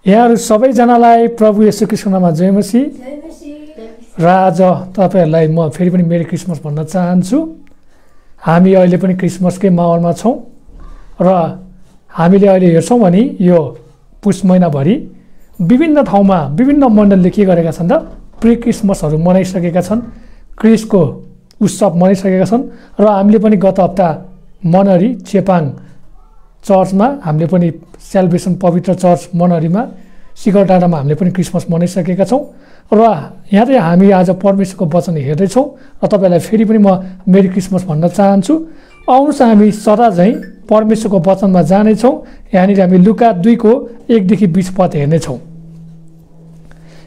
यहाँहरू सबैजनालाई प्रभु येशू ख्रीष्टको नाममा जय मसीह। र आज तपाईहरुलाई म फेरि पनि मेरी क्रिसमस भन्न चाहन्छु। हामी अहिले पनि क्रिसमसकै माहौलमा छौं र हामीले अहिले हेर्छौं भने यो पुष महिनाभरि विभिन्न ठाउँमा विभिन्न मण्डलले के गरेका छन् त प्री क्रिसमसहरू मनाइसकेका छन्, क्रिसको उत्सव मनाइसकेका छन् र हामीले पनि गत हप्ता मनहरी चेपाङ चर्चमा हामीले पनि सेलिब्रेसन पवित्र चर्च मनहरीमा शिखर डाँडामा हामीले पनि क्रिसमस मनाइसकेका छौं र यहाँ चाहिँ हामी आज परमेश्वरको वचन हेर्दै छौं र तपाईलाई फेरि पनि म मेरी क्रिसमस भन्न चाहन्छु। आउनुस् हामी सदा झैं परमेश्वरको वचनमा जाने छौं। यहाँनिर हामी लुका 2 को 1 देखि 20 पद हेर्ने छौं।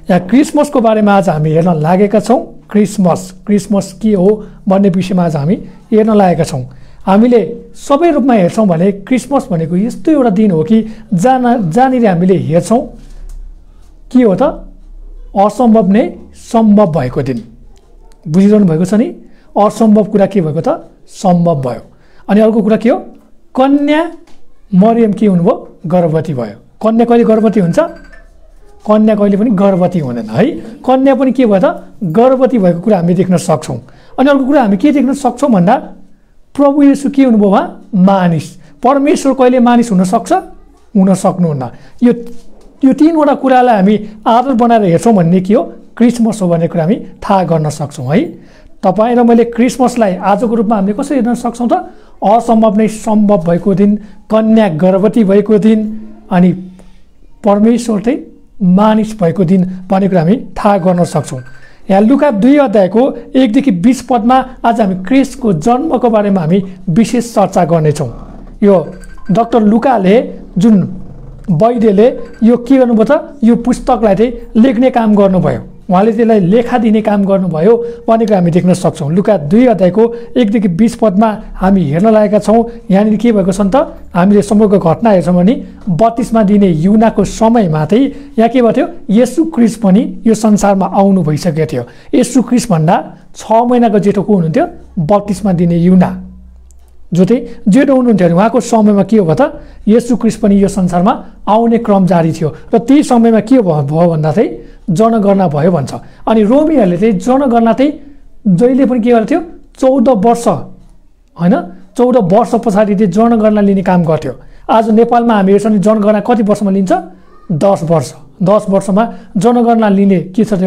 यहाँ क्रिसमसको बारेमा आज हामी हेर्न लागेका छौं। क्रिसमस के हो भन्ने विषयमा आज हामी हेर्न लागेका छौं। हामीले सबै रूपमा हेर्छौं भने क्रिसमस भनेको यस्तो एउटा दिन हो कि जहाँनिर हामीले हेर्छौं के हो त असम्भव नै सम्भव भएको दिन। बुझिरहनु भएको छ नि, असम्भव कुरा के भएको त सम्भव भयो। अनि अर्को कुरा के हो, कन्या मरियम के हुनुभयो, गर्भवती भयो। कन्या कहिले गर्भवती हुन्छ? कन्या कहिले पनि गर्भवती हुँदैन है। कन्या पनि के भयो त गर्भवती भएको कुरा हामी देख्न सक्छौं। अनि अर्को कुरा हामी के देख्न सक्छौं भन्दा प्रभु येशू के हुनुभयो उहाँ मानिस। परमेश्वर कहिले मानिस हुन सक्छ? हुन सक्नुहुन्न। यो तीनवटा कुरालाई हामी आधार बनाएर हेर्छौं भन्ने के हो, क्रिसमस हो भन्ने कुरा हामी थाहा गर्न सक्छौं है। तपाईँ र मैले क्रिसमसलाई आजको रूपमा हामीले कसरी हेर्न सक्छौं त असम्भव नै सम्भव भएको दिन, कन्या गर्भवती भएको दिन अनि परमेश्वर चाहिँ मानिस भएको दिन भन्ने कुरा हामी थाहा गर्न सक्छौं। यहाँ लुका 2 अध्यायको 1 देखि 20 पदमा आज हामी क्रिस्टको जन्मको बारेमा हामी विशेष चर्चा गर्नेछौं। यो डाक्टर लुकाले जुन वैद्यले यो के गर्नुभयो त यो पुस्तकलाई चाहिँ लेख्ने काम गर्नुभयो, उहाँले त्यसलाई लेखा दिने काम गर्नुभयो भनेको हामी देख्न सक्छौं। लुका 2 अध्यायको 1 देखि 20 पदमा हामी हेर्न लागेका छौं। यहाँनिर के भएको छ त हामीले समग्र घटना हेर्छौं भने बत्तिसमा दिने युनाको समयमा चाहिँ यहाँ के भयो थियो, येशू ख्रीष्ट पनि यो संसारमा आउनु भइसकेको थियो। येशू ख्रीष्ट भन्दा 6 महिनाको जेठो को हुनुहुन्थ्यो? बत्तिसमा दिने युना, जो चाहिँ जेठो हुनुहुन्थ्यो। अनि उहाँको समयमा के हो त येशू ख्रीष्ट पनि यो संसारमा आउने क्रम जारी थियो र त्यही समयमा के भयो भन्दा चाहिँ जनगणना भयो भन्छ। अनि रोमीहरूले चाहिँ जनगणना चाहिँ जहिले पनि के गर्थ्यो, 14 वर्ष हैन 14 वर्ष पछाडि चाहिँ जनगणना लिने काम गर्थ्यो। आज नेपालमा हामी हेर्छौँ जनगणना कति वर्षमा लिन्छ? 10 वर्ष। 10 वर्षमा जनगणना लिने के छ त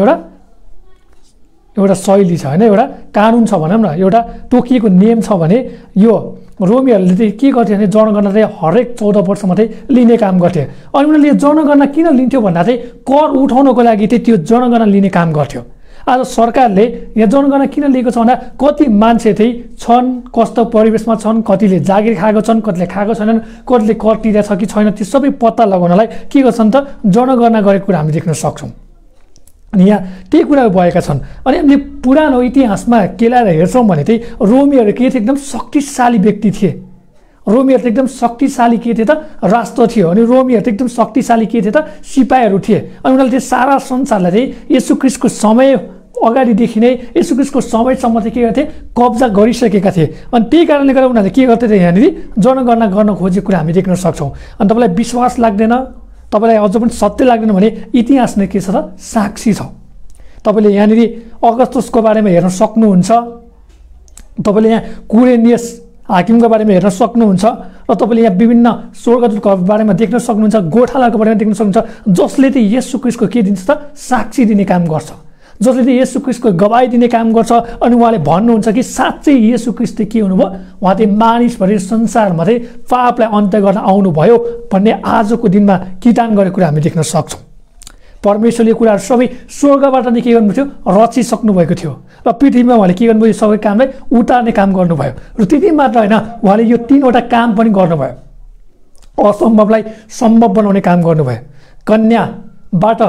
एउटा शैली छ हैन, एउटा कानुन छ भनौँ न, एउटा तोकिएको नियम छ भने यो रोमीहरूले चाहिँ के गर्थे भने जनगणना चाहिँ हरेक 14 वर्षमा चाहिँ लिने काम गर्थे। अनि उनीहरूले जनगणना किन लिन्थ्यो भन्दा चाहिँ कर उठाउनको लागि चाहिँ त्यो जनगणना लिने काम गर्थ्यो। आज सरकारले यहाँ जनगणना किन लिएको छ भन्दा कति मान्छे चाहिँ छन्, कस्तो परिवेशमा छन्, कतिले जागिर खाएको छन्, कतिले खाएको छैनन्, कतिले कर तिरेको छ कि छैन, त्यो सबै पत्ता लगाउनलाई के गर्छन् त जनगणना गरेको कुरा हामी देख्न सक्छौं। अनि यहाँ त्यही कुराहरू भएका छन्। अनि हामीले पुरानो इतिहासमा केलाएर हेर्छौँ भने चाहिँ रोमीहरू के थिए, एकदम शक्तिशाली व्यक्ति थिए। रोमीहरू त एकदम शक्तिशाली के थिए त राष्ट्र थियो। अनि रोमीहरू त एकदम शक्तिशाली के थिए त सिपाहीहरू थिए। अनि उनीहरूले चाहिँ सारा संसारलाई चाहिँ येशू ख्रीष्टको समय अगाडिदेखि नै येशू ख्रीष्टको समयसम्म चाहिँ के गर्थे, कब्जा गरिसकेका थिए। अनि त्यही कारणले गर्दा उनीहरूले के गर्थे त यहाँनिर जनगणना गर्न खोजेको कुरा हामी देख्न सक्छौँ। अनि तपाईँलाई विश्वास लाग्दैन, तपाईलाई अझ पनि सत्य लाग्दैन भने इतिहास नै के छ त साक्षी छ। तपाईले यहाँनिर अगस्तसको बारेमा हेर्न सक्नुहुन्छ, तपाईले यहाँ कुरेनियस हाकिमको बारेमा हेर्न सक्नुहुन्छ र तपाईले यहाँ विभिन्न स्वर्गदूतको बारेमा देख्न सक्नुहुन्छ, गोठालाको बारेमा देख्न सक्नुहुन्छ, जसले चाहिँ येशू ख्रीष्टको के दिन्छ त साक्षी दिने काम गर्छ, जसले चाहिँ येशू ख्रीष्टको गवाही दिने काम गर्छ। अनि उहाँले भन्नुहुन्छ कि साँच्चै येशू ख्रीष्ट के हुनुभयो, उहाँ चाहिँ मानिसभरि संसारमा चाहिँ पापलाई अन्त्य गर्न आउनुभयो भन्ने आजको दिनमा किटान गरेको कुरा हामी देख्न सक्छौँ। परमेश्वरले कुराहरू सबै स्वर्गबाट नै के गर्नुभयो, रचिसक्नु भएको थियो र पृथ्वीमा उहाँले के गर्नुभयो, सबै कामलाई उतार्ने काम गर्नुभयो। र त्यति मात्र होइन, उहाँले यो 3वटा काम पनि गर्नुभयो। असम्भवलाई सम्भव बनाउने काम गर्नुभयो, कन्याबाट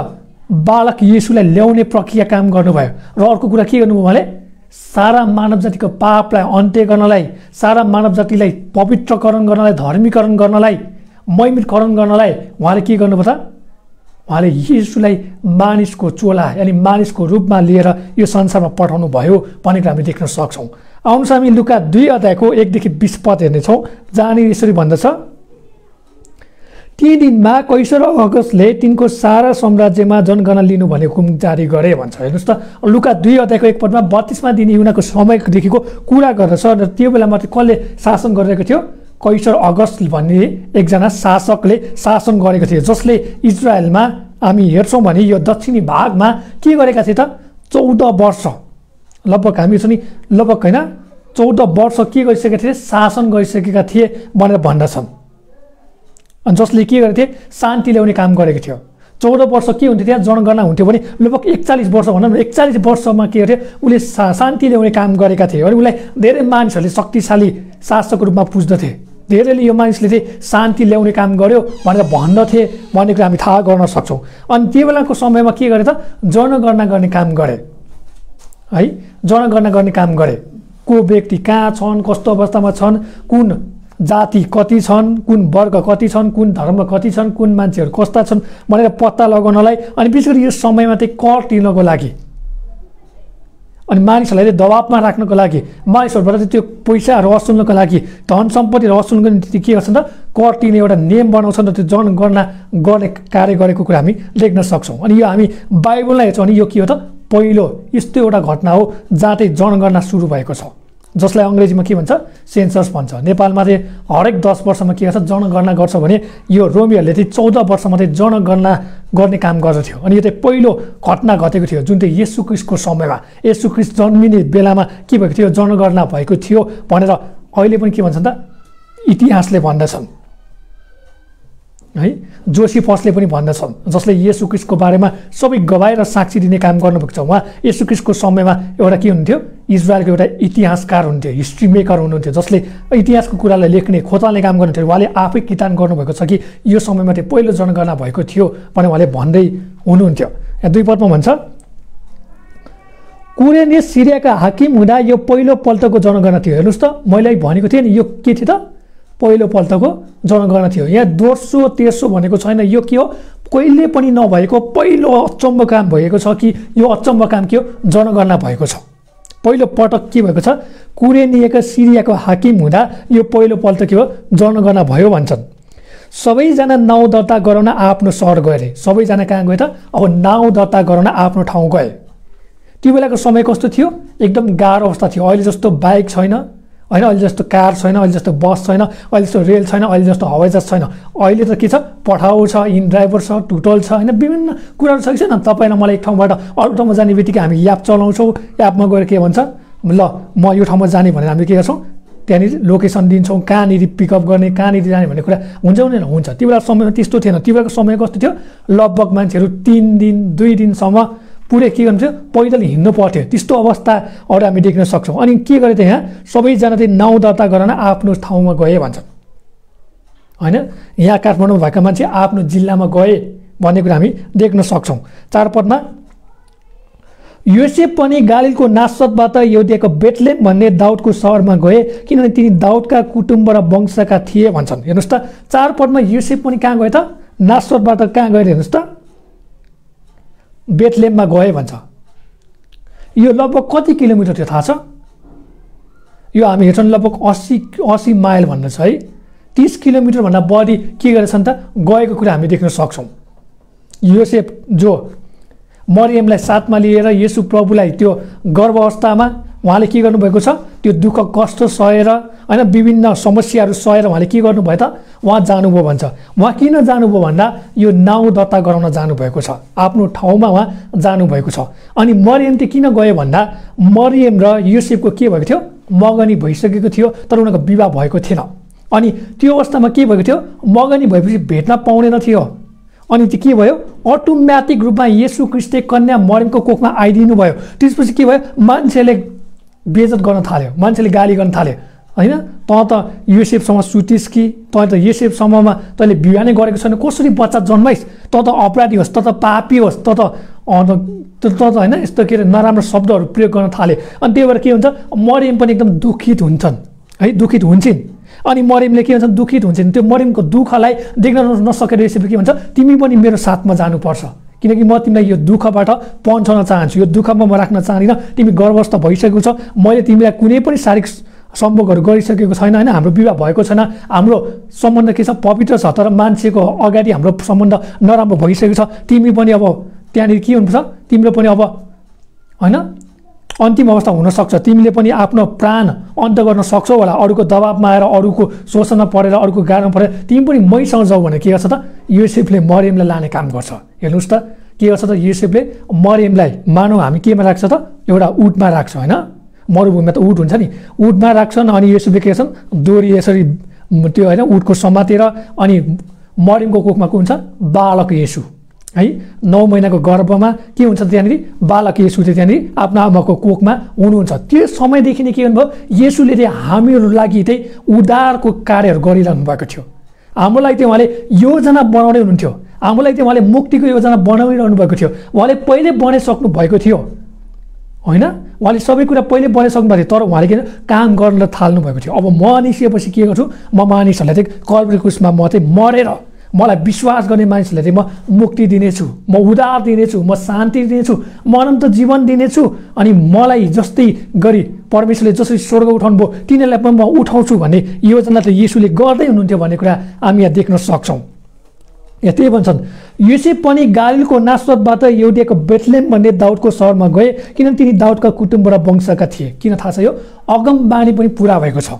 बालक येशूलाई ल्याउने प्रक्रिया काम गर्नुभयो र अर्को कुरा के गर्नुभयो, उहाँले सारा मानव जातिको पापलाई अन्त्य गर्नलाई, सारा मानव जातिलाई पवित्रकरण गर्नलाई, धर्मीकरण गर्नलाई, महिमीकरण गर्नलाई उहाँले के गर्नुभयो त उहाँले येशूलाई मानिसको चोला यानी मानिसको रूपमा लिएर यो संसारमा पठाउनु भयो भन्ने कुरा हामी देख्न सक्छौँ। आउनुहोस् हामी लुका 2 अध्यायको 1 देखि 20 पद हेर्नेछौँ, जहाँनिर यसरी भन्दछ, ती दिनमा कैसर अगस्टले तिनको सारा साम्राज्यमा जनगणना लिनु भन्ने हुकुम जारी गरे भन्छ। हेर्नुहोस् त लुका 2 अध्यायको 1 पदमा 32वां दिन युनाको समयदेखिको कुरा गर्दछ र त्यो बेलामा कसले शासन गरिरहेको थियो? कैसर अगस्ट भन्ने एकजना शासकले शासन गरेको थियो, जसले इजरायलमा हामी हेर्छौँ भने यो दक्षिणी भागमा के गरेका थिए त? 14 वर्ष लगभग हामी छ नि लगभग होइन 14 वर्ष के गरिसकेका थिए? शासन गरिसकेका थिए भनेर भन्दछन्। अनि जसले के गरेको थिए? शान्ति ल्याउने काम गरेको थियो। 14 वर्ष के हुन्थ्यो? त्यहाँ जनगणना हुन्थ्यो भने लगभग 41 वर्ष भनौँ न, 41 वर्षमा के गर्थ्यो? उसले शान्ति ल्याउने काम गरेका थिए। अनि उसलाई धेरै मानिसहरूले शक्तिशाली शासकको रूपमा पुज्दथे। धेरैले यो मानिसले चाहिँ शान्ति ल्याउने काम गर्यो भनेर भन्दथे भन्ने कुरा हामी थाहा गर्न सक्छौँ। अनि त्यो बेलाको समयमा के गरे त? जनगणना गर्ने काम गरे है, जनगणना गर्ने काम गरे। को व्यक्ति कहाँ छन्, कस्तो अवस्थामा छन्, कुन जाति कति छन्, कुन वर्ग कति छन्, कुन धर्म कति छन्, कुन मान्छेहरू कस्ता छन् भनेर पत्ता लगाउनलाई, अनि विशेष गरी यो समयमा चाहिँ कर तिर्नको लागि अनि मानिसहरूलाई दबावमा राख्नको लागि, मानिसहरूबाट त्यो पैसाहरू असुल्नको लागि, धन सम्पत्तिहरू असुल्नको निम्ति के गर्छन् त? कर तिर्ने एउटा नियम बनाउँछन् र त्यो जनगणना गर्ने कार्य गरेको कुरा हामी देख्न सक्छौँ। अनि यो हामी बाइबललाई हेर्छौँ भने यो के हो त? पहिलो यस्तो एउटा घटना हो जहाँ चाहिँ जनगणना सुरु भएको छ, जसलाई अङ्ग्रेजीमा के भन्छ? सेन्सस भन्छ। नेपालमा चाहिँ हरेक 10 वर्षमा के गर्छ? जनगणना गर्छ भने यो रोमीहरूले चाहिँ 14 वर्षमा चाहिँ जनगणना गर्ने काम गर्दथ्यो। अनि यो चाहिँ पहिलो घटना घटेको थियो जुन चाहिँ येशू ख्रीष्टको समयमा, येशू ख्रीष्ट जन्मिने बेलामा के भएको थियो? जनगणना भएको थियो भनेर अहिले पनि के भन्छन् त? इतिहासले भन्दछन् है। जोसिफसले पनि भन्दछन्, जसले येशू ख्रीष्टको बारेमा सबै गवाई र साक्षी दिने काम गर्नुभएको छ। उहाँ येशू ख्रीष्टको समयमा एउटा के हुन्थ्यो? इजरायलको एउटा इतिहासकार हुन्थ्यो, हिस्ट्री मेकर हुनुहुन्थ्यो, जसले इतिहासको कुरालाई लेख्ने खोताल्ने काम गर्नुहुन्थ्यो। उहाँले आफै कितान गर्नुभएको छ कि यो समयमा चाहिँ पहिलो जनगणना भएको थियो भने उहाँले भन्दै हुनुहुन्थ्यो। यहाँ 2 पदमा भन्छ, कुरेनियस सिरियाका हाकिम हुँदा यो पहिलोपल्टको जनगणना थियो। हेर्नुहोस् त, मैले भनेको थिएँ नि यो के थियो त? पहिलोपल्टको जनगणना थियो। यहाँ दोस्रो तेस्रो भनेको छैन, यो के हो? कहिले पनि नभएको पहिलो अचम्म काम भएको छ कि यो अचम्म काम के हो? जनगणना भएको छ। पहिलो पटक के भएको छ? कुरेनियका सिरियाको हाकिम हुँदा यो पहिलोपल्ट के हो? जनगणना भयो भन्छन्। सबैजना नाउँ दर्ता गराउन आफ्नो सहर गए अरे। सबैजना कहाँ गए त? अब नाउँ दर्ता गराउन आफ्नो ठाउँ गए। त्यो बेलाको समय कस्तो थियो? एकदम गाह्रो अवस्था थियो। अहिले जस्तो बाइक छैन होइन, अहिले जस्तो कार छैन, अहिले जस्तो बस छैन, अहिले जस्तो रेल छैन, अहिले जस्तो हवाईजहाज छैन। अहिले त के छ? पठाउ छ, इन ड्राइभर छ, टुटल छ होइन, विभिन्न कुराहरू छ कि छैन? तपाईँलाई मलाई एक ठाउँबाट अर्को ठाउँमा जाने बित्तिकै हामी एप चलाउँछौँ। एपमा गएर के भन्छ? ल म यो ठाउँमा जाने भनेर हामीले के गर्छौँ? त्यहाँनिर लोकेसन दिन्छौँ, कहाँनिर पिकअप गर्ने, कहाँनिर जाने भन्ने कुरा हुन्छ हुँदैन? हुन्छ। त्यो बेला समयमा त्यस्तो थिएन। त्यो बेलाको समय कस्तो थियो? लगभग मान्छेहरू 3 दिन 2 दिनसम्म पुरै के गर्नु थियो? पैदल हिँड्नु पर्थ्यो। त्यस्तो अवस्थाहरू हामी देख्न सक्छौँ। अनि के गरे त यहाँ? सबैजना चाहिँ नाउँ दर्ता गरेर आफ्नो ठाउँमा गए भन्छन् होइन। यहाँ काठमाडौँमा भएका मान्छे आफ्नो जिल्लामा गए भन्ने कुरा हामी देख्न सक्छौँ। 4 पदमा, योसेफ पनि गालिलको नासरतबाट यहुदियाको बेथलेहेम भन्ने दाउदको सहरमा गए किनभने तिनी दाउदका कुटुम्ब र वंशका थिए भन्छन्। हेर्नुहोस् त, 4 पदमा योसेफ पनि कहाँ गए त? नासरतबाट कहाँ गए? हेर्नुहोस् त, बेथलेहेममा गए भन्छ। यो लगभग कति किलोमिटर थियो थाहा छ? यो हामी हेर्छौँ लगभग 80 माइल भन्ने छ है। 30 किलोमिटरभन्दा बढी के गरेछन् त? गएको कुरा हामी देख्न सक्छौँ। योसेफ जो मरियमलाई साथमा लिएर येशू प्रभुलाई त्यो गर्भ अवस्थामा उहाँले के गर्नुभएको छ? त्यो दुःख कष्ट सहेर होइन, विभिन्न समस्याहरू सहेर उहाँले के गर्नुभयो त? उहाँ जानुभयो भन्छ। उहाँ किन जानुभयो भन्दा यो नाउँ दर्ता गराउन जानुभएको छ, आफ्नो ठाउँमा उहाँ जानुभएको छ। अनि मरियम चाहिँ किन गयो भन्दा मरियम र योसेफको के भएको थियो? मगनी भइसकेको थियो, तर उनीहरूको विवाह भएको थिएन। अनि त्यो अवस्थामा के भएको थियो? मगनी भएपछि भेट्न पाउँदैन थियो। अनि त्यो के भयो? अटोमेटिक रूपमा येशू ख्रीष्ट कन्या मरियमको कोखमा आइदिनु भयो। त्यसपछि के भयो? मान्छेले बेइज्जत गर्न थाल्यो, मान्छेले गाली गर्न थाल्यो होइन। त योसेफसँग सुतिस् कि त योसेफसम्ममा तैँले विवाह नै गरेको छैन, कसरी बच्चा जन्माइस्? त अपराधी होस्, त पापी होस्, त होइन यस्तो के अरे नराम्रो शब्दहरू प्रयोग गर्न थाले। अनि त्यही भएर के हुन्छ? मरियम पनि एकदम दुखित हुन्छन् है, दुखित हुन्छन्। अनि मरियमले के भन्छ? दुखित हुन्छन्। त्यो मरियमको दुःखलाई देख्न नसकेर योसेफले के भन्छ? तिमी पनि मेरो साथमा जानुपर्छ, किनकि म तिमीलाई यो दुःखबाट पन्छाउन चाहन्छु, यो दुःखमा म राख्न चाहदिनँ। तिमी गर्भस्थ भइसकेको छ, मैले तिमीलाई कुनै पनि शारीरिक सम्भोगहरू गरिसकेको छैन होइन, हाम्रो विवाह भएको छैन, हाम्रो सम्बन्ध के छ पवित्र छ, तर मान्छेको अगाडि हाम्रो सम्बन्ध नराम्रो भइसकेको छ, तिमी पनि अब त्यहाँनिर के हुनुपर्छ, तिम्रो पनि अब होइन अन्तिम अवस्था हुनसक्छ, तिमीले पनि आफ्नो प्राण अन्त गर्न सक्छौ होला, अरूको दबाबमा आएर, अरूको शोषणमा परेर, अरूको गाह्रोमा परेर तिमी पनि मैसँग जाऊ भनेर के गर्छ त योसेफले मरियमलाई लाने काम गर्छ। हेर्नुहोस् त के गर्छ त योसेफले मरियमलाई मानौ हामी केमा राख्छ त एउटा उटमा राख्छ होइन, मरुभूमिमा त उट हुन्छ नि, उटमा राख्छन् अनि योसेफले के गर्छन् डोरी यसरी त्यो होइन उटको समातेर अनि मरियमको कोखमा को हुन्छ बालक येशू है, 9 महिनाको गर्भमा के हुन्छ त्यहाँनिर बालक येशू चाहिँ त्यहाँनिर आफ्नो आमाको कोखमा हुनुहुन्छ। त्यो समयदेखि नै के गर्नुभयो येशूले चाहिँ हामीहरू लागि चाहिँ उद्धारको कार्यहरू गरिरहनु भएको थियो, हाम्रो लागि चाहिँ उहाँले योजना बनाउँदै हुनुहुन्थ्यो, हाम्रो लागि चाहिँ उहाँले मुक्तिको योजना बनाइरहनु भएको थियो, उहाँले पहिले बनाइसक्नु भएको थियो होइन, उहाँले सबै कुरा पहिले बनाइसक्नु भएको थियो, तर उहाँले किन काम गर्न थाल्नु भएको थियो। अब म निस्किएपछि के गर्छु, म मानिसहरूलाई चाहिँ कल्भरी क्रुसमा म चाहिँ मरेर मलाई विश्वास गर्ने मानिसहरूलाई चाहिँ म मुक्ति दिनेछु, म उद्धार दिनेछु, म शान्ति दिनेछु, म अनन्त जीवन दिनेछु, अनि मलाई जस्तै गरी परमेश्वरले जसरी स्वर्ग उठाउनु भयो तिनीहरूलाई पनि म उठाउँछु भन्ने योजना त येशूले गर्दै हुनुहुन्थ्यो भन्ने कुरा हामी यहाँ देख्न सक्छौँ। यहाँ त्यही भन्छन् योसेफ पनि गालीलको नासरतबाट यहुदियाको बेथलेहेम भन्ने दाउदको सहरमा गए किनभने तिनी दाउदका कुटुम्ब र वंशका थिए। किन थाहा छ यो अगमबाणी पनि पुरा भएको छ।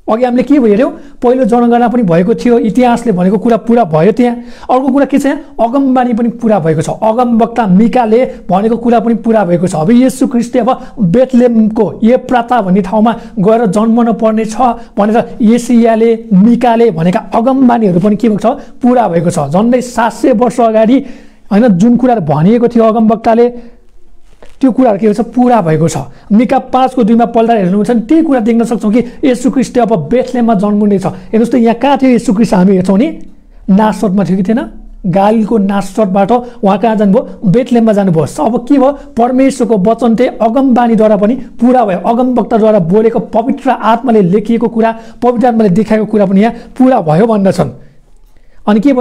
अघि हामीले के हेऱ्यौँ पहिलो जनगणना पनि भएको थियो, इतिहासले भनेको कुरा पुरा भयो, त्यहाँ अर्को कुरा के छ यहाँ अगमबाणी पनि पुरा भएको छ, अगमवक्ता मिकाले भनेको कुरा पनि पुरा भएको छ। अब येशू ख्रीष्ट अब बेथलेहेमको एफ्राता भन्ने ठाउँमा गएर जन्मन पर्ने छ भनेर यशायाले मिकाले भनेका अगमबाणीहरू पनि के भएको छ पुरा भएको छ। झन्डै 700 वर्ष अगाडि होइन जुन कुरा भनिएको थियो अगमवक्ताले त्यो कुराहरू के छ पुरा भएको छ। मिका 5:2 पल्टाएर हेर्नुहुन्छ भने त्यही कुरा देख्न सक्छौँ कि येशू ख्रीष्ट अब बेथलेहेममा जन्मिने छ। हेर्नुहोस् त यहाँ कहाँ थियो येशू ख्रीष्ट हामी हेर्छौँ नि नासरतमा थियो कि थिएन, गालीलको नासरतबाट उहाँ कहाँ जानुभयो बेथलेहेममा जानुभयो। अब के भयो परमेश्वरको वचन चाहिँ अगमबाणीद्वारा पनि पुरा भयो, अगमवक्ताद्वारा बोलेको पवित्र आत्माले लेखिएको कुरा पवित्र आत्माले देखाएको कुरा पनि यहाँ पुरा भयो भन्दछन्। अनि के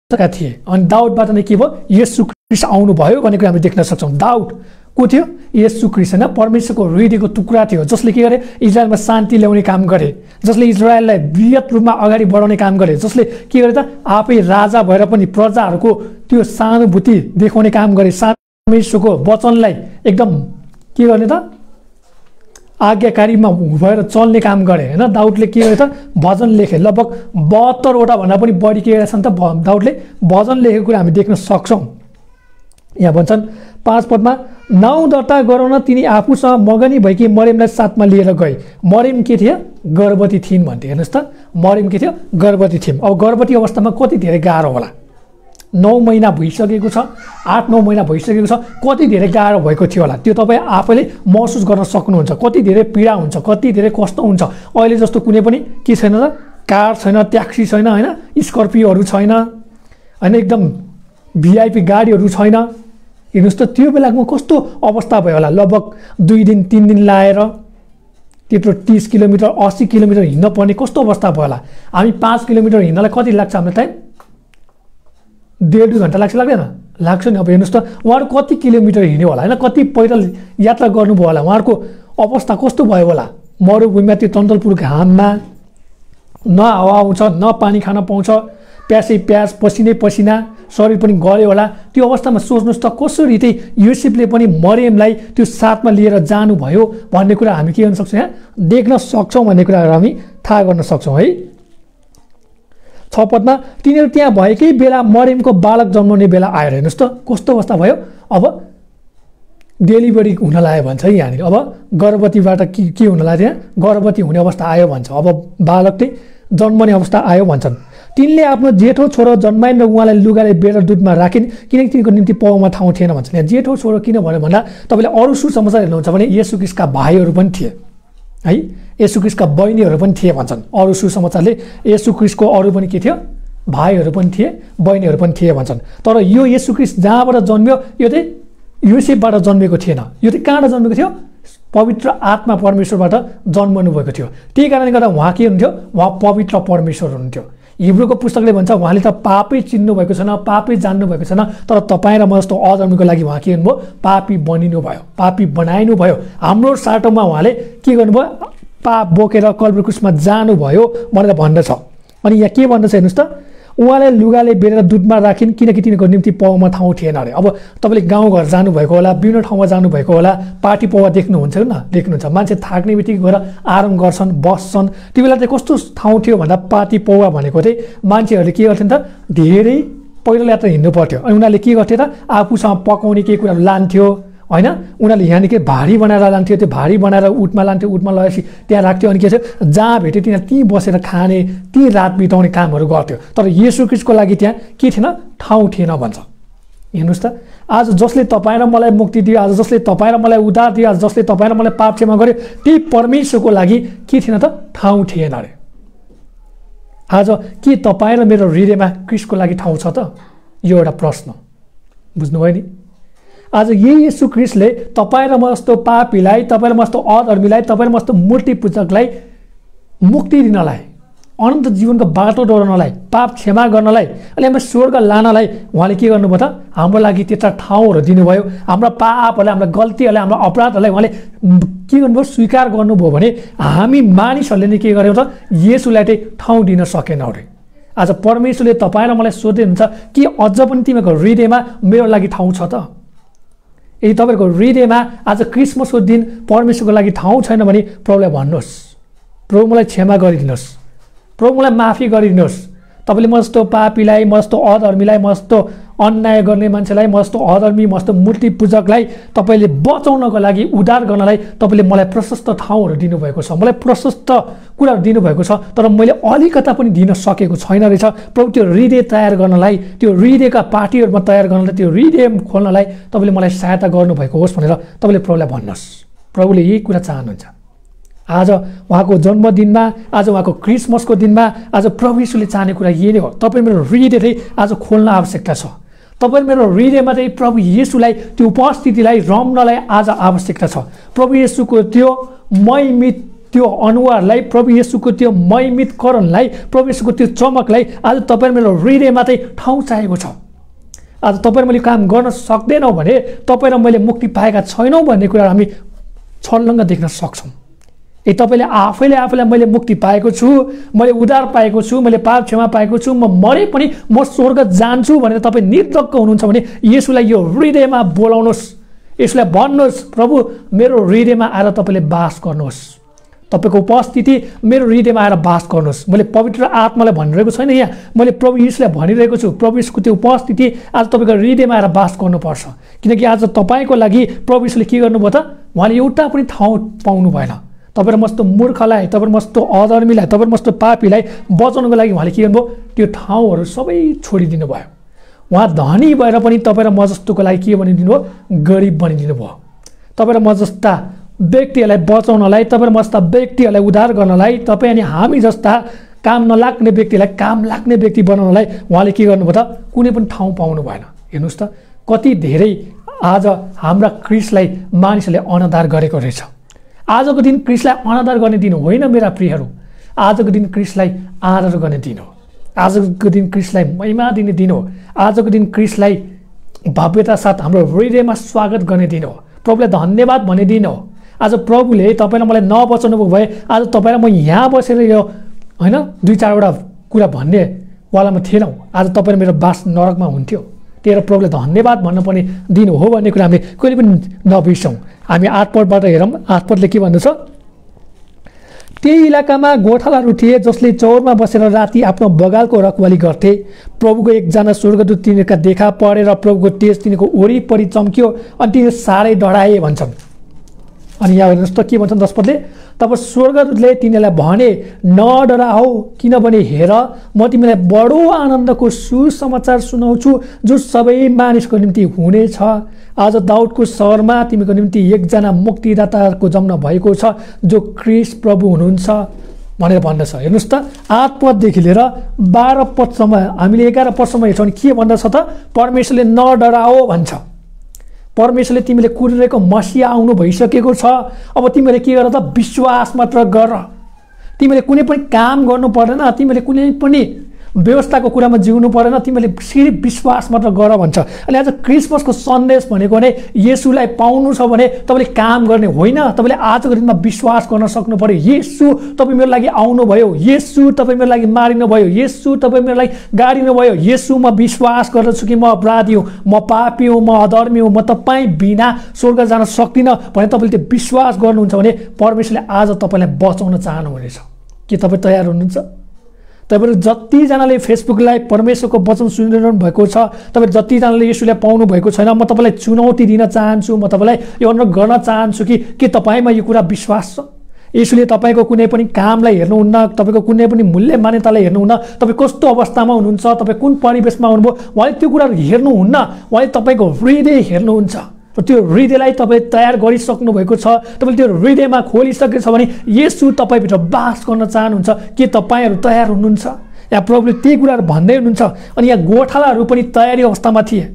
थिए अनि दाउदबाट नै के भयो येशू ख्रीष्ट आउनुभयो भन्ने कुरा हामी देख्न सक्छौँ। दाउद को थियो येशू ख्रीष्ट होइन, परमेश्वरको हृदयको टुक्रा थियो जसले के गरे इजरायलमा शान्ति ल्याउने काम गरे, जसले इजरायललाई बृहत रूपमा अगाडि बढाउने काम गरे, जसले के गरे त आफै राजा भएर पनि प्रजाहरूको त्यो सहानुभूति देखाउने काम गरे, परमेश्वरको वचनलाई एकदम के गर्ने त आज्ञाकारीमा भएर चल्ने काम गरे होइन। दाउदले के गरे त भजन लेखे, लगभग 72वटा भन्दा पनि बढी के गरेछन् त दाउदले भजन लेखेको कुरा हामी देख्न सक्छौँ। यहाँ भन्छन् 5 पदमा 9 दर्ता गराउन तिनी आफूसँग मगनी भएकी मरियमलाई साथमा लिएर गए। मरियम के थियो गर्भवती थिइन् भन्थे। हेर्नुहोस् त मरियम के थियो गर्भवती थिइन्। अब गर्भवती अवस्थामा कति धेरै गाह्रो होला, 9 महिना भइसकेको छ, 8-9 महिना भइसकेको छ, कति धेरै गाह्रो भएको थियो होला त्यो तपाईँ आफैले महसुस गर्न सक्नुहुन्छ। कति धेरै पीडा हुन्छ, कति धेरै कष्ट हुन्छ। अहिले जस्तो कुनै पनि के छैन त कार छैन, ट्याक्सी छैन होइन, स्कर्पियोहरू छैन होइन, एकदम भिआइपी गाडीहरू छैन। हेर्नुहोस् त त्यो बेलामा कस्तो अवस्था भयो होला, लगभग 2 दिन 3 दिन लाएर त्यत्रो 30 किलोमिटर 80 किलोमिटर हिँड्न पर्ने कस्तो अवस्था भयो होला। हामी 5 किलोमिटर हिँड्नलाई कति लाग्छ हाम्रो टाइम 1.5-2 घन्टा लाग्छ लाग्दैन लाग्छ नि। अब हेर्नुहोस् त उहाँहरू कति किलोमिटर हिँड्यो होला होइन, कति पैदल यात्रा गर्नुभयो होला, उहाँहरूको अवस्था कस्तो भयो होला। मरुभूमिमा त्यो तन्तलपुर घाममा न हावा आउँछ न पानी खान पाउँछ, प्यासै प्यास पसिनै पसिना, शरीर पनि गल्यो होला। त्यो अवस्थामा सोच्नुहोस् त कसरी चाहिँ योसेफले पनि मरियमलाई त्यो साथमा लिएर जानुभयो भन्ने कुरा हामी के गर्न सक्छौँ यहाँ देख्न सक्छौँ भन्ने कुराहरू हामी थाहा गर्न सक्छौँ है। 6 पदमा तिनीहरू त्यहाँ भएकै बेला मरियमको बालक जन्माउने बेला आएर हेर्नुहोस् त कस्तो अवस्था भयो। अब डेलिभरी हुन लाग्यो भन्छ है यहाँनिर, अब गर्भवतीबाट के हुन लाग्यो त्यहाँ गर्भवती हुने अवस्था आयो भन्छ, अब बालक चाहिँ जन्मने अवस्था आयो भन्छन्। तिनले आफ्नो जेठो छोरो जन्माइन् र उहाँलाई लुगाले बेरेर दुधमा राखिन् किनकि तिनको निम्ति पाउमा ठाउँ थिएन भन्छन्। यहाँ जेठो छोरो किन भन्यो भन्दा तपाईँले अरू सुसमाचार हेर्नुहुन्छ भने येशू ख्रीष्टका भाइहरू पनि थिए है, येशू ख्रीष्टका बहिनीहरू पनि थिए भन्छन्। अरू सुसमाचारले येशू ख्रीष्टको अरू पनि के थियो भाइहरू पनि थिए बहिनीहरू पनि थिए भन्छन्। तर यो येशू ख्रीष्ट जहाँबाट जन्मियो यो चाहिँ योसेफबाट जन्मेको थिएन, यो चाहिँ कहाँबाट जन्मेको थियो पवित्र आत्मा परमेश्वरबाट जन्मनु भएको थियो। त्यही कारणले गर्दा उहाँ के हुनुहुन्थ्यो उहाँ पवित्र परमेश्वर हुनुहुन्थ्यो। हिब्रूको पुस्तकले भन्छ उहाँले त पापै चिन्नु भएको छैन, पापै जान्नु भएको छैन, तर तपाईँ र म जस्तो अधर्मीको लागि उहाँ के गर्नुभयो? पापी बनिनु भयो, पापी बनाइनु भयो। हाम्रो साटोमा उहाँले के गर्नुभयो? पाप बोकेर कल्भरी क्रुसमा जानुभयो भनेर भन्दछ। अनि यहाँ के भन्दछ हेर्नुहोस् त, उहाँले लुगाले बेरेर दुधमा राखिन् किनकि तिनीहरूको निम्ति पाउमा ठाउँ थिएन अरे। अब तपाईँले गाउँघर जानुभएको होला, विभिन्न ठाउँमा जानुभएको होला, पार्टी पाउवा देख्नुहुन्छ न, देख्नुहुन्छ मान्छे थाक्ने बित्तिकै गएर आराम गर्छन्, बस्छन्। त्यो बेला चाहिँ कस्तो ठाउँ थियो भन्दा पार्टी पाउवा भनेको चाहिँ मान्छेहरूले के गर्थ्यो त धेरै पैदल यात्रा हिँड्नु पर्थ्यो। अनि उनीहरूले के गर्थ्यो त आफूसँग पकाउने केही कुराहरू लान्थ्यो होइन। उनीहरूले यहाँनिर भारी बनाएर लान्थ्यो, त्यो भारी बनाएर उठमा लान्थ्यो, उठमा लगेपछि त्यहाँ राख्थ्यो। अनि के छ जहाँ भेट्यो तिनीहरू त्यहीँ बसेर खाने, त्यहीँ रात बिताउने कामहरू गर्थ्यो। तर येशू ख्रीष्टको लागि त्यहाँ के थिएन? ठाउँ थिएन भन्छ। हेर्नुहोस् त, आज जसले तपाईँ र मलाई मुक्ति दियो, आज जसले तपाईँ र मलाई उद्धार दियो, आज जसले तपाईँ र मलाई पाप क्षमा गर्यो, त्यही परमेश्वरको लागि के थिएन त? ठाउँ थिएन अरे। आज के तपाईँ र मेरो हृदयमा ख्रीष्टको लागि ठाउँ छ त? यो एउटा प्रश्न। बुझ्नुभयो नि? आज यही येशू ख्रीष्टले तपाईँ र म जस्तो पापीलाई, तपाईँ र म जस्तो अधर्मीलाई, तपाईँ र म जस्तो मूर्ति पूजकलाई मुक्ति दिनलाई, अनन्त जीवनको बाटो दोहोऱ्याउनलाई, पाप क्षमा गर्नलाई, अनि हाम्रो स्वर्ग लानलाई उहाँले के गर्नुभयो त? हाम्रो लागि त्यस्ता ठाउँहरू दिनुभयो। हाम्रा पापहरूलाई, हाम्रा गल्तीहरूलाई, हाम्रा अपराधहरूलाई उहाँले के गर्नुभयो? स्वीकार गर्नुभयो भने हामी मानिसहरूले नै के गर्यौँ त? येशूलाई चाहिँ ठाउँ दिन सकेनौँ अरे। आज परमेश्वरले तपाईँ र मलाई सोध्नुहुन्छ कि अझ पनि तिमीहरूको हृदयमा मेरो लागि ठाउँ छ त? यदि तपाईँहरूको हृदयमा आज क्रिसमसको दिन परमेश्वरको लागि ठाउँ छैन भने प्रभुलाई भन्नुहोस्, प्रभु मलाई क्षमा गरिदिनुहोस्, प्रभु मलाई माफी गरिदिनुहोस्। तपाईँले म जस्तो पापीलाई, म जस्तो अधर्मीलाई, म जस्तो अन्याय गर्ने मान्छेलाई, म जस्तो अधर्मी, म जस्तो मूर्ति पूजकलाई तपाईँले बचाउनको लागि, उद्धार गर्नलाई तपाईँले मलाई प्रशस्त ठाउँहरू दिनुभएको छ, मलाई प्रशस्त कुराहरू दिनुभएको छ। तर मैले अलिकता पनि दिन सकेको छैन रहेछ। प्रभु त्यो हृदय तयार गर्नलाई, त्यो हृदयका पार्टीहरूमा तयार गर्नलाई, त्यो हृदय खोल्नलाई तपाईँले मलाई सहायता गर्नुभएको होस् भनेर तपाईँले प्रभुलाई भन्नुहोस्। प्रभुले यही कुरा चाहनुहुन्छ। आज उहाँको जन्मदिनमा, आज उहाँको क्रिसमसको दिनमा आज प्रभु यीशुले चाहने कुरा यही नै हो। तपाईँ मेरो हृदय चाहिँ आज खोल्न आवश्यकता छ। तपाईँ मेरो हृदयमा चाहिँ प्रभु येशूलाई, त्यो उपस्थितिलाई रम्नलाई आज आवश्यकता छ। प्रभु येशूको त्यो महिमित त्यो अनुहारलाई, प्रभु येशूको त्यो महिमितकरणलाई, प्रभु येशूको त्यो चमकलाई आज तपाईँ मेरो हृदयमा चाहिँ ठाउँ चाहिएको छ। आज तपाईँ मैले काम गर्न सक्दैनौँ भने, तपाईँ र मैले मुक्ति पाएका छैनौँ भन्ने कुरा हामी छर्लङ्ग देख्न सक्छौँ। ए तपाईँले आफैलाई मैले मुक्ति पाएको छु, मैले उद्धार पाएको छु, मैले पाप क्षमा पाएको छु, म मरे पनि म स्वर्ग जान्छु भनेर तपाईँ निर्धक्क हुनुहुन्छ भने येशूलाई यो हृदयमा बोलाउनुहोस्, यसलाई भन्नुहोस्, प्रभु मेरो हृदयमा आएर तपाईँले बास गर्नुहोस्, तपाईँको उपस्थिति मेरो हृदयमा आएर बास गर्नुहोस्। मैले पवित्र आत्मालाई भनिरहेको छैन, यहाँ मैले प्रभु यीशुलाई भनिरहेको छु। प्रभु यीशुको त्यो उपस्थिति आज तपाईँको हृदयमा आएर बास गर्नुपर्छ। किनकि आज तपाईँको लागि प्रभु यीशुले के गर्नुभयो त? उहाँले एउटा पनि ठाउँ पाउनु भएन। तपाईँ र मस्तो मूर्खलाई, तपाईँ र मस्तो अधर्मीलाई, तपाईँ र मस्तो पापीलाई बचाउनुको लागि उहाँले के गर्नुभयो? त्यो ठाउँहरू सबै छोडिदिनु भयो। उहाँ धनी भएर पनि तपाईँ र म जस्तोको लागि के बनिदिनु भयो? गरिब बनिदिनु भयो। तपाईँ र म जस्ता व्यक्तिहरूलाई बचाउनलाई, तपाईँ र म जस्ता व्यक्तिहरूलाई उद्धार गर्नलाई, तपाईँ अनि हामी जस्ता काम नलाग्ने व्यक्तिलाई काम लाग्ने व्यक्ति बनाउनलाई उहाँले के गर्नुभयो त? कुनै पनि ठाउँ पाउनु भएन। हेर्नुहोस् त, कति धेरै आज हाम्रा ख्रीष्टलाई मानिसहरूले अनादर गरेको रहेछ। आजको दिन ख्रीष्टलाई अनादर गर्ने दिन होइन मेरा प्रियहरू, आजको दिन ख्रीष्टलाई आदर गर्ने दिन हो। आजको दिन ख्रीष्टलाई महिमा दिने दिन हो। आजको दिन ख्रीष्टलाई भव्यता साथ हाम्रो हृदयमा स्वागत गर्ने दिन हो। प्रभुलाई धन्यवाद भन्ने दिन हो। आज प्रभुले तपाईँ र मलाई नबचाउनु भयो भए आज तपाईँ र म यहाँ बसेर यो होइन दुई चारवटा कुरा भन्ने वालामा थिएनौँ। आज तपाईँ र मेरो बास नरकमा हुन्थ्यो। त्यही प्रभुले धन्यवाद भन्नुपर्ने दिन हो भन्ने कुरा हामीले कहिले पनि नबिर्सौँ। हामी 8 पदबाट हेरौँ। 8 पदले के भन्दछ? त्यही इलाकामा गोठालाहरू थिए जसले चौरमा बसेर राति आफ्नो बगालको रखवाली गर्थे। प्रभुको एकजना स्वर्गदूत तिनीहरूका देखा परेर प्रभुको तेज तिनीहरूको वरिपरि चम्क्यो अनि तिनीहरू साह्रै डराए भन्छन्। अनि यहाँ हेर्नुहोस् त के भन्छन् 10 पदले? तब स्वर्गदूतले तिनीहरूलाई भने, नडराओ, किनभने हेर म तिमीलाई बडो आनन्दको सुसमाचार सुनाउँछु जो सबै मानिसको निम्ति हुनेछ। आज दाउदको सहरमा तिमीको निम्ति एकजना मुक्तिदाताको जन्म भएको छ जो ख्रीष्ट प्रभु हुनुहुन्छ भनेर भन्दछ। हेर्नुहोस् त 8 पददेखि लिएर 12 पदसम्म हामीले 11 पदसम्म हेर्छौँ भने के भन्दछ त? परमेश्वरले नडराओ भन्छ। परमेश्वरले तिमीले कुरेको मसिया आउनु भइसकेको छ। अब तिमीले के गर त? विश्वास मात्र गर। तिमीले कुनै पनि काम गर्नु पर्दैन। तिमीले कुनै पनि व्यवस्थाको कुरामा जिउनु परेन, तिमीले सिर्फ विश्वास मात्र गर भन्छ। अनि आज क्रिसमसको सन्देश भनेको नै येशूलाई पाउनु छ भने तपाईँले काम गर्ने होइन, तपाईँले आजको दिनमा विश्वास गर्न सक्नु पर्यो। येशू तपाईँ मेरो लागि आउनुभयो, येशू तपाईँ मेरो लागि मारिनुभयो, येशू तपाईँ मेरो लागि गाडिनुभयो, येशू म विश्वास गर्दछु कि म अपराधी हुँ, म पापी हुँ, म अधर्मी हुँ, म तपाईँ बिना स्वर्ग जान सक्दिनँ भने तपाईँले त्यो विश्वास गर्नुहुन्छ भने परमेश्वरले आज तपाईँलाई बचाउन चाहनुहुनेछ। के तपाईँ तयार हुनुहुन्छ? तपाईँहरू जतिजनाले फेसबुक लाइभ परमेश्वरको वचन सुनिरहनु भएको छ, तपाईँ जतिजनाले येशूलाई पाउनु भएको छैन, म तपाईँलाई चुनौती दिन चाहन्छु, म तपाईँलाई यो अनुरोध गर्न चाहन्छु कि के तपाईँमा यो कुरा विश्वास छ? येशूले तपाईँको कुनै पनि कामलाई हेर्नुहुन्न, तपाईँको कुनै पनि मूल्य मान्यतालाई हेर्नुहुन्न, तपाईँ कस्तो अवस्थामा हुनुहुन्छ, तपाईँ कुन परिवेशमा हुनुभयो, उहाँले त्यो कुराहरू हेर्नुहुन्न, उहाँले तपाईँको हृदय हेर्नुहुन्छ। र त्यो हृदयलाई तपाईँ तयार गरिसक्नु भएको छ, तपाईँले त्यो हृदयमा खोलिसकेको छ भने येशू तपाईँभित्र बास गर्न चाहनुहुन्छ। के तपाईँहरू तयार हुनुहुन्छ? यहाँ प्रभुले त्यही कुराहरू भन्दै हुनुहुन्छ। अनि यहाँ गोठालाहरू पनि तयारी अवस्थामा थिए।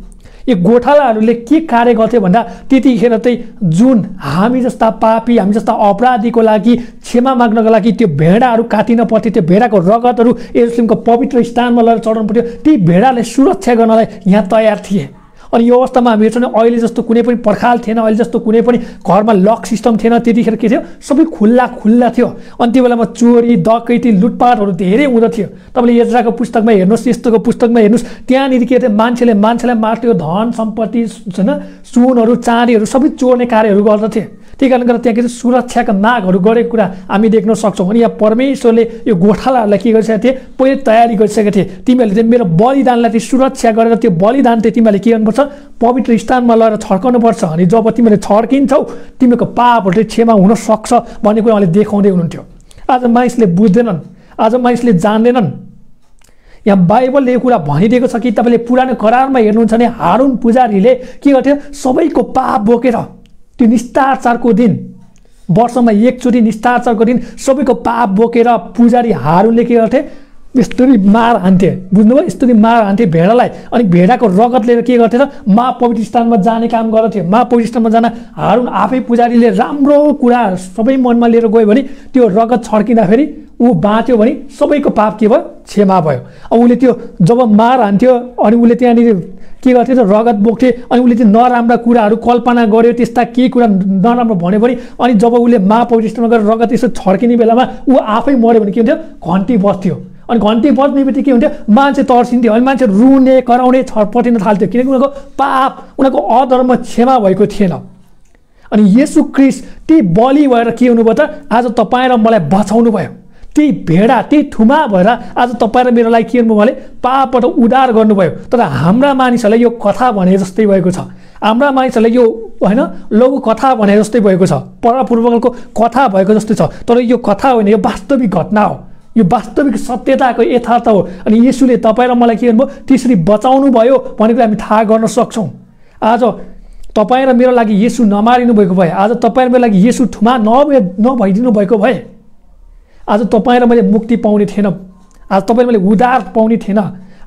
यो गोठालाहरूले के कार्य गर्थे भन्दा त्यतिखेर चाहिँ जुन हामी जस्ता पापी, हामी जस्ता अपराधीको लागि क्षमा माग्नको लागि त्यो भेडाहरू काटिन पर्थ्यो, त्यो भेडाको रगतहरू यरुशलेमको पवित्र स्थानमा लगेर चढाउनु पर्थ्यो। ती भेडालाई सुरक्षा गर्नलाई यहाँ तयार थिए। अनि यो अवस्थामा हामी हेर्छौँ अहिले जस्तो कुनै पनि पर्खाल थिएन, अहिले जस्तो कुनै पनि घरमा लक सिस्टम थिएन। त्यतिखेर के थियो, सबै खुल्ला थियो। अनि त्यो बेलामा चोरी डकैती लुटपाटहरू धेरै हुँदथ्यो। तपाईँले एज्राको पुस्तकमा हेर्नुहोस्, यस्तोको पुस्तकमा हेर्नुहोस्, त्यहाँनिर के थियो, मान्छेलाई मार्थ्यो, धन सम्पत्ति होइन, सुनहरू चाँदीहरू सबै चोर्ने कार्यहरू गर्दथे। त्यही कारणले गर्दा त्यहाँ के छ, सुरक्षाका मागहरू गरेको कुरा हामी देख्न सक्छौँ। अनि यहाँ परमेश्वरले यो गोठालाहरूलाई के गरिसकेका थिए, पहिले तयारी गरिसकेका थिए। तिमीहरूले चाहिँ मेरो बलिदानलाई चाहिँ सुरक्षा गरेर त्यो बलिदान चाहिँ तिमीहरूले के गर्नुपर्छ, पवित्र स्थानमा लगेर छड्काउनुपर्छ। अनि जब तिमीले छड्किन्छौ तिमीको पापहरू चाहिँ क्षमा हुन सक्छ भन्ने कुरा उहाँले देखाउँदै हुनुहुन्थ्यो। आज मानिसले बुझ्दैनन्, आज मानिसले जान्दैनन्। यहाँ बाइबलले यो कुरा भनिदिएको छ कि तपाईँले पुरानो करारमा हेर्नुहुन्छ भने हारुन पुजारीले के गर्थ्यो, सबैको पाप बोकेर त्यो निस्तारचारको दिन, वर्षमा एकचोटि निस्तारचारको दिन सबैको पाप बोकेर पुजारी हारुनले के गर्थे, यस्तरी मार हान्थे। बुझ्नुभयो? यस्तरी मार हान्थे भेडालाई। अनि भेडाको रगत लिएर के गर्थे त, महापवित्र स्थानमा जाने काम गर्दथ्यो। महापवित्र स्थानमा जान हारुन आफै पुजारीले राम्रो कुरा सबै मनमा लिएर गयो भने त्यो रगत छड्किँदाखेरि ऊ बाँच्यो भने सबैको पाप के भयो, क्षमा भयो। अब उसले त्यो जब मार हान्थ्यो अनि उसले त्यहाँनिर के गर्थ्यो त, रगत बोक्थे। अनि उसले त्यो नराम्रा कुराहरू कल्पना गर्यो, त्यस्ता केही कुरा नराम्रो भन्यो भने अनि जब उसले महापवित्र स्थानमा गएर रगत यसो छड्किने बेलामा ऊ आफै मऱ्यो भने के हुन्थ्यो, घन्टी बज्थ्यो। अनि घन्टी बज्ने बित्तिकै के हुन्थ्यो, मान्छे तर्सिन्थ्यो। अनि मान्छे रुने कराउने छटपटिन थाल्थ्यो, किनकि उनीहरूको पाप, उनीहरूको अधर्म क्षमा भएको थिएन। अनि येशू ख्रीष्ट ती बलि भएर के हुनुभयो त, आज तपाईँ र मलाई बचाउनु भयो। त्यही भेडा, त्यही थुमा भएर आज तपाईँ र मेरो लागि के गर्नुभयो भने पापबाट उद्धार गर्नुभयो। तर हाम्रा मानिसहरूलाई यो कथा भने जस्तै भएको छ। हाम्रा मानिसहरूलाई यो होइन लघु कथा भने जस्तै भएको छ, परपूर्वको कथा भएको जस्तै छ। तर यो कथा होइन, यो वास्तविक घटना हो, यो वास्तविक सत्यताको यथार्थ हो। अनि येशूले तपाईँ र मलाई के गर्नुभयो, त्यसरी बचाउनु भयो भनेको हामी थाहा गर्न सक्छौँ। आज तपाईँ र मेरो लागि येशू नमारिनु भएको भए, आज तपाईँ र मेरो लागि येशू थुमा नभइदिनु भएको भए आज तपाईँ र मैले मुक्ति पाउने थिएन, आज तपाईँ र मैले उद्धार पाउने थिएन,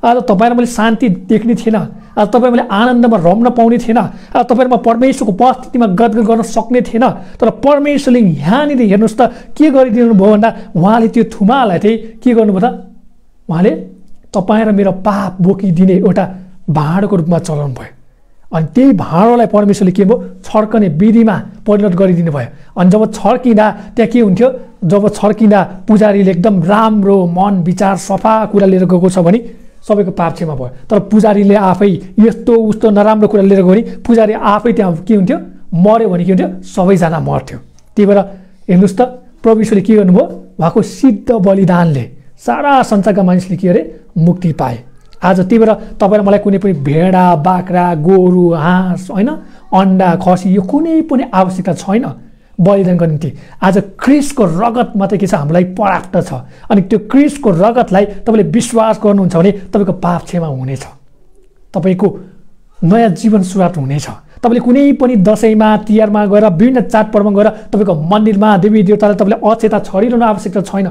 आज तपाईँ र मैले शान्ति देख्ने थिएन, आज तपाईँ मैले आनन्दमा रम्न पाउने थिएन, आज तपाईँ म परमेश्वरको उपस्थितिमा गदगद गर्न सक्ने थिएन। तर परमेश्वरले यहाँनिर हेर्नुहोस् त के गरिदिनु भयो भन्दा उहाँले त्यो थुमालाई चाहिँ के गर्नुभयो त, उहाँले तपाईँ र मेरो पाप बोकिदिने एउटा भाँडोको रूपमा चलाउनु भयो। अनि त्यही भाँडोलाई परमेश्वरले के भयो, छड्कने विधिमा परिणत गरिदिनु भयो। अनि जब छड्किँदा त्यहाँ के हुन्थ्यो, जब छड्किँदा पुजारीले एकदम राम्रो मन विचार सफा कुरा लिएर गएको छ भने सबैको पाप क्षमा भयो। तर पुजारीले आफै यस्तो उस्तो नराम्रो कुरा लिएर गयो भने पुजारी आफै त्यहाँ के हुन्थ्यो, मर्यो भने के हुन्थ्यो, सबैजना मर्थ्यो। त्यही भएर हेर्नुहोस् त प्रभु यीशुले के गर्नुभयो, उहाँको सिद्ध बलिदानले सारा संसारका मानिसले के अरे मुक्ति पाए। आज त्यही भएर तपाईँ र मलाई कुनै पनि भेडा, बाख्रा, गोरु, हाँस होइन, अन्डा, खसी यो कुनै पनि आवश्यकता छैन बलिदानको निम्ति। आज ख्रीष्टको रगत मात्रै के छ, हामीलाई पर्याप्त छ। अनि त्यो ख्रीष्टको रगतलाई तपाईँले विश्वास गर्नुहुन्छ भने तपाईँको पाप क्षमा हुनेछ, तपाईँको नयाँ जीवन सुरुवात हुनेछ। तपाईँले कुनै पनि दसैँमा, तिहारमा गएर, विभिन्न चाडपर्वमा गएर तपाईँको मन्दिरमा देवी देवतालाई तपाईँले अक्षता छरिरहनु आवश्यकता छैन,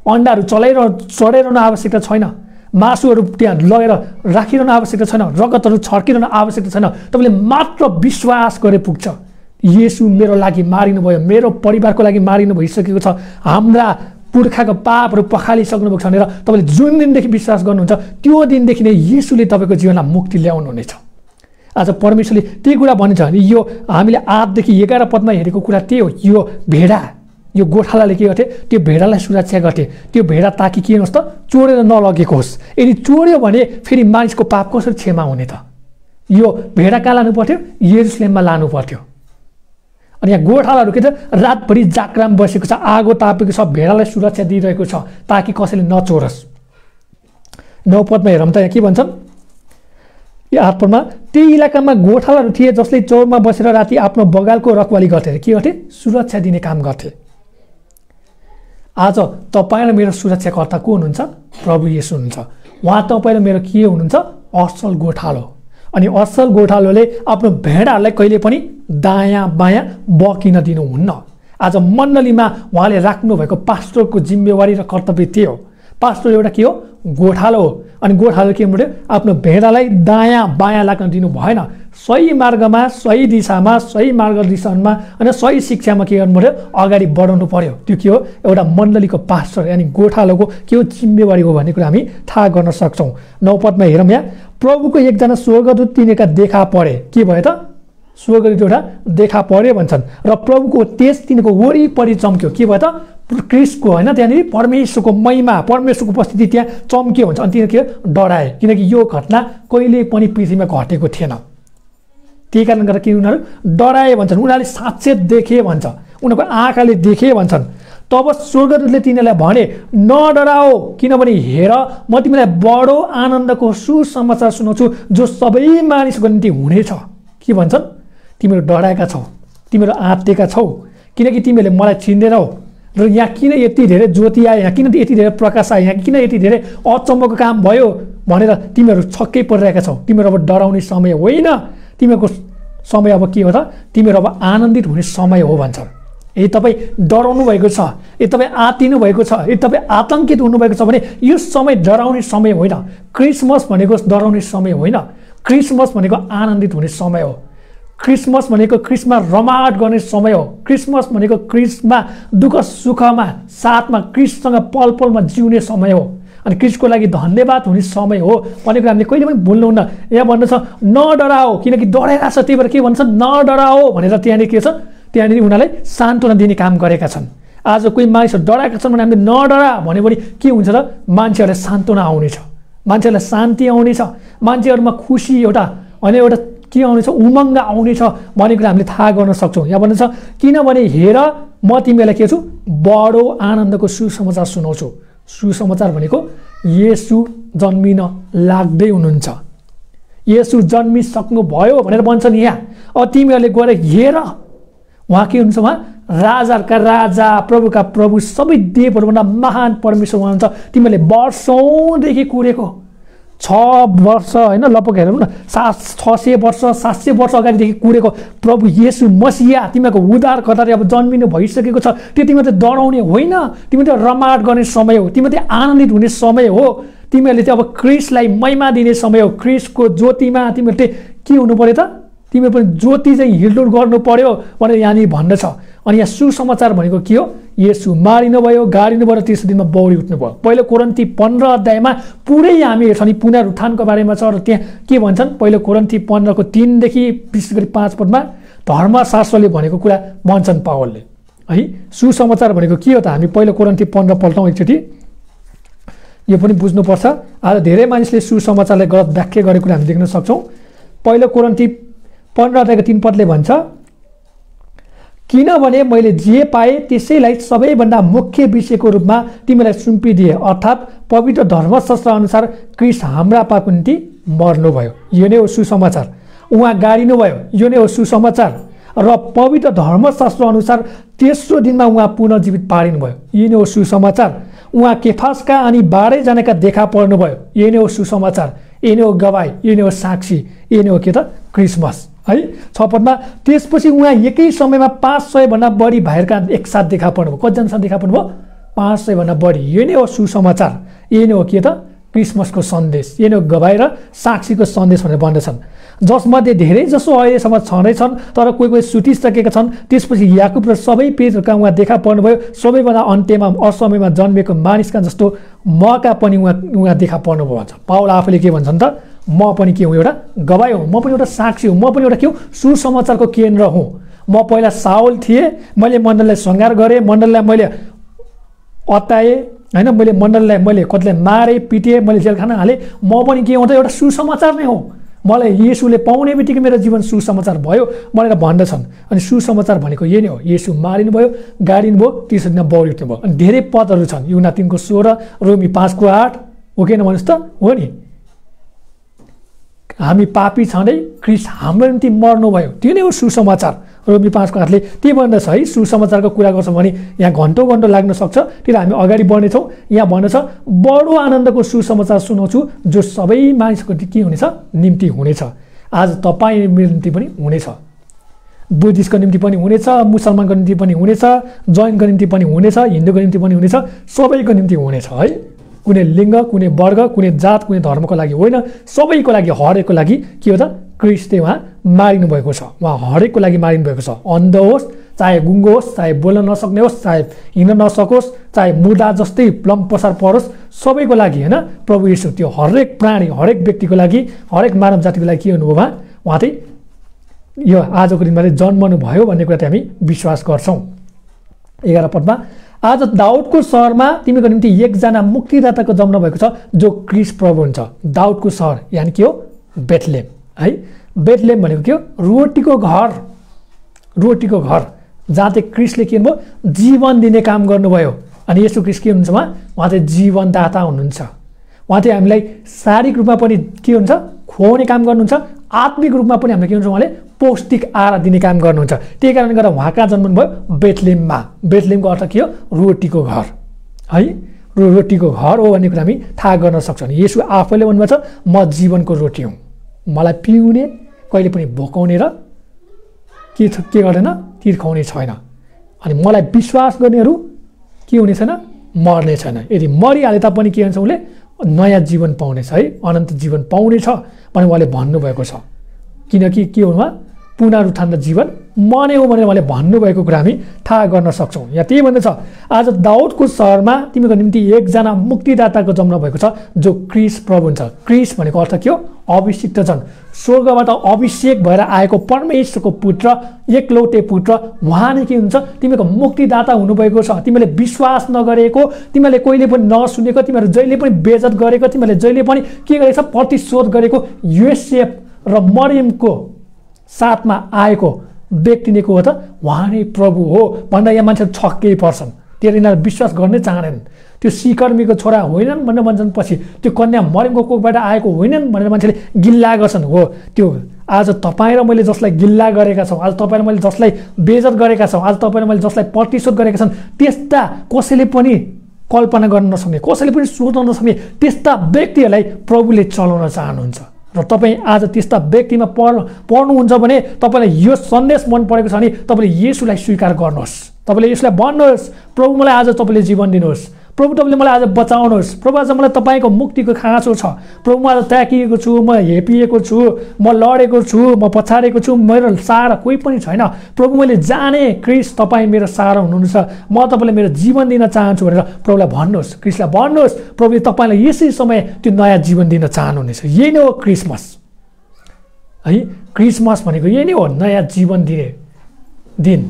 अन्डाहरू चढाइरहनु आवश्यकता छैन, मासुहरू त्यहाँ लगेर राखिरहनु आवश्यकता छैन, रगतहरू छर्किरहनु आवश्यकता छैन। तपाईँले मात्र विश्वास गरे पुग्छ। येशू मेरो लागि मारिनुभयो, मेरो परिवारको लागि मारिनु भइसकेको छ, हाम्रा पुर्खाको पापहरू पखालिसक्नु भएको छ भनेर तपाईँले जुन दिनदेखि विश्वास गर्नुहुन्छ त्यो दिनदेखि नै येशूले तपाईँको जीवनमा मुक्ति ल्याउनुहुनेछ। आज परमेश्वरले त्यही कुरा भनेछ भने यो हामीले 8देखि 11 पदमा हेरेको कुरा त्यही हो। यो भेडा, यो गोठालाले के गर्थे? त्यो भेडालाई सुरक्षा गर्थे। त्यो भेडा ताकि के होस् त, चोरेर नलगेको होस्। यदि चोर्यो भने फेरि मानिसको पाप कसरी क्षमा हुने त? यो भेडा कहाँ लानु पर्थ्यो? यरुशलेममा लानु पर्थ्यो। अनि यहाँ गोठालाहरू के छ? रातभरि जाक्राम बसेको छ, आगो तापेको छ, भेडालाई सुरक्षा दिइरहेको छ ताकि कसैले नचोरोस्। 9 पदमा हेरौँ त यहाँ के भन्छन्? यो 8 पदमा त्यही इलाकामा गोठालाहरू थिए जसले चौरमा बसेर राति आफ्नो बगालको रखवाली गर्थे। के गर्थे? सुरक्षा दिने काम गर्थे। आज तपाईँ र मेरो सुरक्षाकर्ता को हुनुहुन्छ? प्रभु येशू हुनुहुन्छ। उहाँ तपाईँ र मेरो के हुनुहुन्छ? असल गोठालो। अनि असल गोठालोले आफ्नो भेडाहरूलाई कहिले पनि दायाँ बायाँ बकिन दिनुहुन्न। आज मण्डलीमा उहाँले राख्नुभएको पास्टरको जिम्मेवारी र कर्तव्य त्यही हो। पास्टर एउटा के हो? गोठालो हो। अनि गोठालो के भन्यो? आफ्नो भेडालाई दायाँ बायाँ लाग्न दिनु भएन। सही मार्गमा, सही दिशामा, सही मार्गदर्शनमा अनि सही शिक्षामा के गर्नु पर्यो? अगाडि बढाउनु पर्यो। त्यो के हो? एउटा मण्डलीको पास्टर यानि गोठालोको के हो? जिम्मेवारी हो भन्ने कुरा हामी थाहा गर्न सक्छौँ। 9 पदमा हेरौँ यहाँ, प्रभुको एकजना स्वर्गदूत तिनीका देखा परे। के भयो त? स्वर्गदूत एउटा देखा पर्यो भन्छन् र प्रभुको तेज तिनीको वरिपरि चम्क्यो। के भयो त? क्रिस्टको होइन, त्यहाँनिर परमेश्वरको महिमा, परमेश्वरको उपस्थिति त्यहाँ चम्कियो भन्छ। अनि तिनीहरू के डराए, किनकि यो घटना कहिले पनि पृथ्वीमा घटेको थिएन। त्यही कारण गर्दा कि उनीहरू डराए भन्छन्। उनीहरूले साँच्चै देखे भन्छ, उनीहरूको आँखाले देखे भन्छन्। तब स्वर्गदूतले तिनीहरूलाई भने, नडराओ, किनभने हेर म तिमीलाई बडो आनन्दको सुसमाचार सुनाउँछु जो सबै मानिसको निम्ति हुनेछ। के भन्छन्? तिमीहरू डराएका छौ, तिमीहरू आत्तेका छौ, किनकि तिमीहरूले मलाई चिन्दैनौ र यहाँ किन यति धेरै ज्योति आयो, यहाँ किन यति धेरै प्रकाश आयो, यहाँ किन यति धेरै अचम्मको काम भयो भनेर तिमीहरू छक्कै परिरहेका छौ। तिमीहरू अब डराउने समय होइन, तिमीहरूको समय अब के हो त? तिमीहरू अब आनन्दित हुने समय हो भन्छ। यदि तपाईँ डराउनु भएको छ, यदि तपाईँ आत्तिनु भएको छ, यदि तपाईँ आतङ्कित हुनुभएको छ भने यो समय डराउने समय होइन। क्रिसमस भनेको डराउने समय होइन। क्रिसमस भनेको आनन्दित हुने समय हो। क्रिसमस भनेको क्रिसमा रमाट गर्ने समय हो। क्रिसमस भनेको क्रिसमा दुःख सुखमा साथमा क्रिससँग पल पलमा जिउने समय हो। अनि क्रिसको लागि धन्यवाद हुने समय हो भनेको हामीले कहिले पनि भुल्नुहुन्न। यहाँ भन्दछ नडराओ, किनकि डराइरहेको छ, त्यही भएर के भन्छ? नडराओ भनेर त्यहाँनिर के छ? त्यहाँनिर उनीहरूलाई सान्त्वना दिने काम गरेका छन्। आज कोही मानिसहरू डराएका छन् भने हामीले नडरा भन्यो भने के हुन्छ त? मान्छेहरूलाई सान्त्वना आउनेछ, मान्छेहरूलाई शान्ति आउनेछ, मान्छेहरूमा खुसी एउटा होइन एउटा के आउनेछ? उमङ्ग आउनेछ भन्ने कुरा हामीले थाहा गर्न सक्छौँ। यहाँ भन्छ किनभने हेर म तिमीलाई के छु? बडो आनन्दको सुसमाचार सुनाउँछु। सुसमाचार भनेको येशू जन्मिन लाग्दै हुनुहुन्छ, येशू जन्मिसक्नु भयो भनेर भन्छन् यहाँ। अब तिमीहरूले गएर हेर, उहाँ के हुनुहुन्छ? उहाँ राजाका राजा, प्रभुका प्रभु, सबै देवहरूभन्दा महान परमेश्वर हुनुहुन्छ। तिमीहरूले वर्षौँदेखि कुरेको 6 वर्ष होइन, लगभग हेरौँ न 600 वर्ष 700 वर्ष अगाडिदेखि कुरेको प्रभु येशू मसिहा तिमीहरूको उद्धारकर्ताले अब जन्मिनु भइसकेको छ। त्यो तिमीहरूले डराउने होइन, तिमीहरूले रमाट गर्ने समय हो, तिमीहरूले आनन्दित हुने समय हो। तिमीहरूले चाहिँ अब क्रिस्टलाई महिमा दिने समय हो। क्रिस्टको ज्योतिमा तिमीहरूले के हुनु पर्यो त? तिमीहरू पनि ज्योति चाहिँ हिलडुल गर्नु पर्यो भनेर यहाँनिर भन्दछ। अनि यहाँ सुसमाचार भनेको के हो? येशू मारिनुभयो, गाडिनुभयो र तेस्रो दिनमा बौडी उठ्नुभयो। पहिलो कोरिन्थी 15 अध्यायमा पुरै हामी हेर्छौँ नि पुनरुत्थानको बारेमा छ। र त्यहाँ के भन्छन्? पहिलो कोरिन्थी 15को 3 देखि विशेष गरी 5 पदमा धर्मशास्त्रले भनेको कुरा भन्छन् पावलले है। सुसमाचार भनेको के हो त? हामी पहिलो कोरिन्थी 15 पल्टौँ एकचोटि, यो पनि बुझ्नुपर्छ। आज धेरै मानिसले सुसमाचारलाई गलत व्याख्या गरेको कुरा हामी देख्न सक्छौँ। पहिलो कोरिन्थी 15 अध्यायको 3 पदले भन्छ, किनभने मैले जे पाएँ त्यसैलाई सबैभन्दा मुख्य विषयको रूपमा तिमीलाई सुम्पिदिए, अर्थात् पवित्र धर्मशास्त्र अनुसार क्रिस्ट हाम्रा पापको निम्ति मर्नुभयो, यो नै हो सुसमाचार। उहाँ गाडिनुभयो, यो नै हो सुसमाचार। र पवित्र धर्मशास्त्र अनुसार तेस्रो दिनमा उहाँ पुनर्जीवित पारिनुभयो, यो नै हो सुसमाचार। उहाँ केफासका अनि 12 जनाका देखा पर्नुभयो, यो नै हो सुसमाचार। यो नै हो गवाई, यो नै हो साक्षी, यो नै हो के त? क्रिसमस है। 6 पदमा त्यसपछि उहाँ एकै समयमा 500 भन्दा बढी भाइहरूका एकसाथ देखा पर्नुभयो। कतिजनासँग देखा पर्नुभयो? 500 भन्दा बढी। यो नै हो सुसमाचार, यो नै हो के त? क्रिसमसको सन्देश, यही नै गवाई र साक्षीको सन्देश भनेर भन्दछन्, जसमध्ये धेरै जसो अहिलेसम्म छँदैछन् तर कोही कोही सुतिसकेका छन्। त्यसपछि याकुब र सबै पेजहरूका उहाँ देखा पर्नुभयो, सबैभन्दा अन्त्यमा असमयमा जन्मेको मानिसका जस्तो मका पनि उहाँ देखा पर्नुभयो भन्छ। पावल आफैले के भन्छन् त, म पनि के हुँ, एउटा गवाई हुँ, म पनि एउटा साक्षी हुँ, म पनि एउटा के हुँ, सुसमाचारको केन्द्र हुँ। म पहिला साउल थिएँ, मैले मण्डललाई सङ्घार गरेँ, मण्डललाई मैले अत्ताएँ होइन, मैले मण्डललाई मैले कतिलाई मारेँ पिटेँ, मैले जेलखाना हालेँ। म पनि के हुँ त, एउटा सुसमाचार नै हो। मलाई येशूले पाउने बित्तिकै मेरो जीवन सुसमाचार भयो भनेर भन्दछन्। अनि सुसमाचार भनेको यही नै हो, येशू मारिनुभयो, गाडिनुभयो, तीसरी दिन बौरी उठ्नुभयो। अनि धेरै पदहरू छन्, युहन्ना 3:16, रोमी 5:8, हो कि भन्नुहोस् त, हो नि। हामी पापी छँदै ख्रीष्ट हाम्रो निम्ति मर्नुभयो, त्यो नै हो सुसमाचार। रोमी 5:8ले त्यही भन्दछ है, सुसमाचारको कुरा गर्छौँ भने यहाँ घन्टौँ लाग्न सक्छ, त्यही हामी अगाडि बढ्नेछौँ। यहाँ भन्दछ, बडो आनन्दको सुसमाचार सुनाउँछु जो सबै मानिसको के हुनेछ, निम्ति हुनेछ। आज तपाईँ मेरो निम्ति पनि हुनेछ, बुद्धिस्टको निम्ति पनि हुनेछ, मुसलमानको निम्ति पनि हुनेछ, जैनको निम्ति पनि हुनेछ, हिन्दूको निम्ति पनि हुनेछ, सबैको निम्ति हुनेछ है। कुनै लिङ्ग, कुनै वर्ग, कुनै जात, कुनै धर्मको लागि होइन, सबैको लागि, हरेकको लागि के हो त, क्रिस्टले उहाँ मारिनु भएको छ। उहाँ हरेकको लागि मारिनु भएको छ। अन्ध होस्, चाहे गुङ्गो होस्, चाहे बोल्न नसक्ने होस्, चाहे हिँड्न नसकोस्, चाहे मुर्दा जस्तै लम्पसार परोस्, सबैको लागि होइन, प्रभु येशू त्यो हरेक प्राणी, हरेक व्यक्तिको लागि, हरेक मानव जातिको लागि के हुनुभयो, उहाँ चाहिँ यो आजको दिनमा चाहिँ जन्मनु भयो भन्ने कुरा चाहिँ हामी विश्वास गर्छौँ। 11 पदमा, आज दाउदको सहरमा तिमीको निम्ति एकजना मुक्तिदाताको जन्म भएको छ जो क्रिस्ट प्रभु हुन्छ। दाउदको सहर यानि के हो, बेथलेम है। बेथलेम भनेको के हो, रोटीको घर, रोटीको घर, जहाँ चाहिँ क्रिस्टले के हुनुभयो, जीवन दिने काम गर्नुभयो। अनि येशू क्रिस्ट के हुनुहुन्छ, उहाँ चाहिँ जीवनदाता हुनुहुन्छ। उहाँ चाहिँ हामीलाई शारीरिक रूपमा पनि के हुन्छ, खुवाउने काम गर्नुहुन्छ, आत्मिक रूपमा पनि हामीले के हुन्छ, उहाँले पौष्टिक आहार दिने काम गर्नुहुन्छ। त्यही कारणले गर्दा उहाँ कहाँ जन्मनुभयो, बेथलेममा। बेथलेमको अर्थ के हो, रोटीको घर है, रोटीको घर हो भन्ने कुरा हामी थाहा गर्न सक्छौँ। येशू आफैले भन्नुभएको छ, म जीवनको रोटी हुँ, मलाई पिउने, कहिले पनि भोकाउने र के गर्दैन, तिर्खाउने छैन। अनि मलाई विश्वास गर्नेहरू के हुने छैन, मर्ने छैन। यदि मरिहाले तापनि के हुन्छ, उसले नयाँ जीवन पाउनेछ है, अनन्त जीवन पाउनेछ भने उहाँले भन्नुभएको छ। किनकि के हो, पुनरुत्थान र जीवन म नै हो भनेर उहाँले भन्नुभएको कुरा हामी थाहा गर्न सक्छौँ। यहाँ त्यही भन्दछ, आज दाउदको सहरमा तिमीको निम्ति एकजना मुक्तिदाताको जन्म भएको छ जो क्रिस्ट प्रभु हुन्छ। क्रिस्ट भनेको अर्थ के हो, अभिषिक्त जन, स्वर्गबाट अभिषेक भएर आएको परमेश्वरको पुत्र, एकलौटे पुत्र, उहाँ नै के हुन्छ, तिमीको मुक्तिदाता हुनुभएको छ। तिमीले विश्वास नगरेको, तिमीले कहिले पनि नसुनेको, तिमीहरू जहिले पनि बेइज्जत गरेको, तिमीले जहिले पनि के गरेको छ, प्रतिशोध गरेको योसेफ र मरियमको साथमा आएको व्यक्ति नै को हो त, उहाँ नै प्रभु हो भन्दा यहाँ मान्छेहरू छक्कै पर्छन्। त्यो यिनीहरू विश्वास गर्नै चाहँदैनन्। त्यो सिकर्मीको छोरा होइनन् भनेर भन्छन्, पछि त्यो कन्या मरियमको कोखबाट आएको होइनन् भनेर मान्छेले गिल्ला गर्छन्। हो, त्यो आज तपाईँ र मैले जसलाई गिल्ला गरेका छौँ, आज तपाईँ र मैले जसलाई बेइज्जत गरेका छौँ, आज तपाईँ र मैले जसलाई प्रतिशोध गरेका छन्, त्यस्ता कसैले पनि कल्पना गर्न नसक्ने, कसैले पनि सोच्न नसक्ने त्यस्ता व्यक्तिहरूलाई प्रभुले चलाउन चाहनुहुन्छ। र तपाईँ आज त्यस्ता व्यक्तिमा पर्नुहुन्छ भने तपाईँलाई यो सन्देश मन परेको छ भने तपाईँले येशूलाई स्वीकार गर्नुहोस्। तपाईँले यसलाई भन्नुहोस्, प्रभु मलाई आज तपाईँले जीवन दिनुहोस्, प्रभु तपाईँले मलाई आज बचाउनुहोस्, प्रभु आज मलाई तपाईँको मुक्तिको खाँचो छ, प्रभु म आज त्याकिएको छु, म हेपिएको छु, म लडेको छु, म पछाडेको छु, मेरो सहारा कोही पनि छैन, प्रभु मैले जाने क्रिस्ट तपाईँ मेरो सहारा हुनुहुन्छ, म तपाईँलाई मेरो जीवन दिन चाहन्छु भनेर प्रभुलाई भन्नुहोस्, क्रिस्टलाई भन्नुहोस्। प्रभुले तपाईँलाई यसै समय त्यो नयाँ जीवन दिन चाहनुहुनेछ। यही नै हो क्रिसमस है। क्रिसमस भनेको यही नै हो, नयाँ जीवन दिने दिन,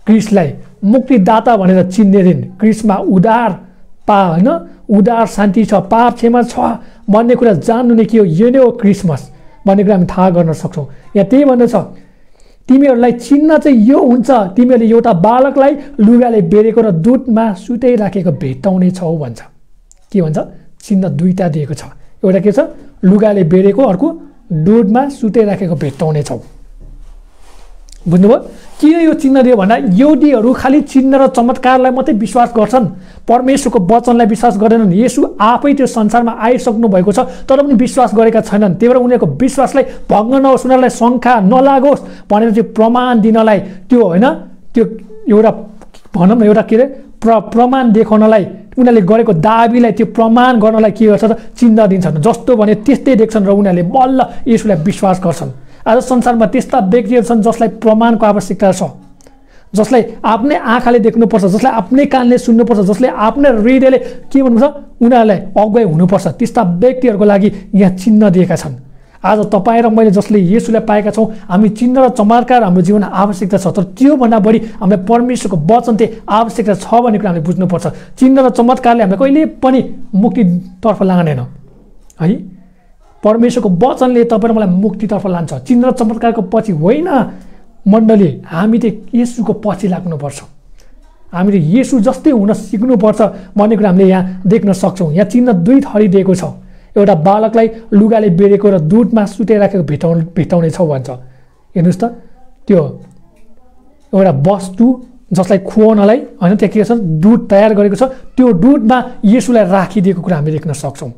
क्रिस्टलाई मुक्तिदाता भनेर चिन्ने दिन, क्रिस्टमा उदार होइन, उदार शान्ति छ, पाप क्षमा छ भन्ने कुरा जान्नु नै के हो, यो नै हो क्रिसमस भन्ने कुरा हामी थाहा गर्न सक्छौँ। यहाँ त्यही भन्दछ, तिमीहरूलाई चिन्ह चाहिँ यो हुन्छ, तिमीहरूले एउटा बालकलाई लुगाले बेरेको र दुधमा सुताइराखेको भेट्टाउने छौ भन्छ। के भन्छ, चिन्ह दुईटा दिएको छ, एउटा के छ, लुगाले बेरेको, अर्को दुधमा सुताइराखेको भेट्टाउने छौ। बुझ्नुभयो? किन यो चिन्ह दियो भन्दा यहुदीहरू खालि चिन्ह र चमत्कारलाई मात्रै विश्वास गर्छन्, परमेश्वरको वचनलाई विश्वास गर्दैनन्। येशू आफै त्यो संसारमा आइसक्नु भएको छ तर पनि विश्वास गरेका छैनन्। त्यही भएर उनीहरूको विश्वासलाई भङ्ग नहोस्, उनीहरूलाई शङ्का नलागोस् भनेर त्यो प्रमाण दिनलाई, त्यो होइन, त्यो एउटा भनौँ न, एउटा के अरे प्रमाण देखाउनलाई उनीहरूले गरेको दाबीलाई त्यो प्रमाण गर्नलाई के गर्छ त चिन्ह दिन्छन्। जस्तो भने त्यस्तै देख्छन् र उनीहरूले बल्ल येशूलाई विश्वास गर्छन्। आज संसारमा त्यस्ता व्यक्तिहरू छन् जसलाई प्रमाणको आवश्यकता छ, जसलाई आफ्नै आँखाले देख्नुपर्छ, जसलाई आफ्नै कानले सुन्नुपर्छ, जसले आफ्नै हृदयले के भन्नुपर्छ उनीहरूलाई अगुवाई हुनुपर्छ। त्यस्ता व्यक्तिहरूको लागि यहाँ चिन्ह दिएका छन्। आज तपाईँ र मैले जसले येशूलाई पाएका छौँ, हामी चिन्ह र चमत्कार हाम्रो जीवनमा आवश्यकता छ। तर त्योभन्दा बढी हामीलाई परमेश्वरको वचन चाहिँ आवश्यकता छ भन्ने कुरा हामीले बुझ्नुपर्छ। चिन्ह र चमत्कारले हामीलाई कहिले पनि मुक्तितर्फ लाँदैन है। परमेश्वरको वचनले तपाईँ र मलाई मुक्तितर्फ लान्छ। चिन्ह र चमत्कारको पछि होइन मण्डली, हामी चाहिँ येशूको पछि लाग्नुपर्छ। हामीले येशू जस्तै हुन सिक्नुपर्छ भन्ने कुरा हामीले यहाँ देख्न सक्छौँ। यहाँ चिन्ह दुई थरी दिएको छ। एउटा बालकलाई लुगाले बेरेको र दुधमा सुताइराखेको भेटाउने छ भन्छ। हेर्नुहोस् त, त्यो एउटा वस्तु जसलाई खुवाउनलाई होइन त्यहाँ के छ दुध तयार गरेको छ, त्यो दुधमा येशूलाई राखिदिएको कुरा हामीले देख्न सक्छौँ।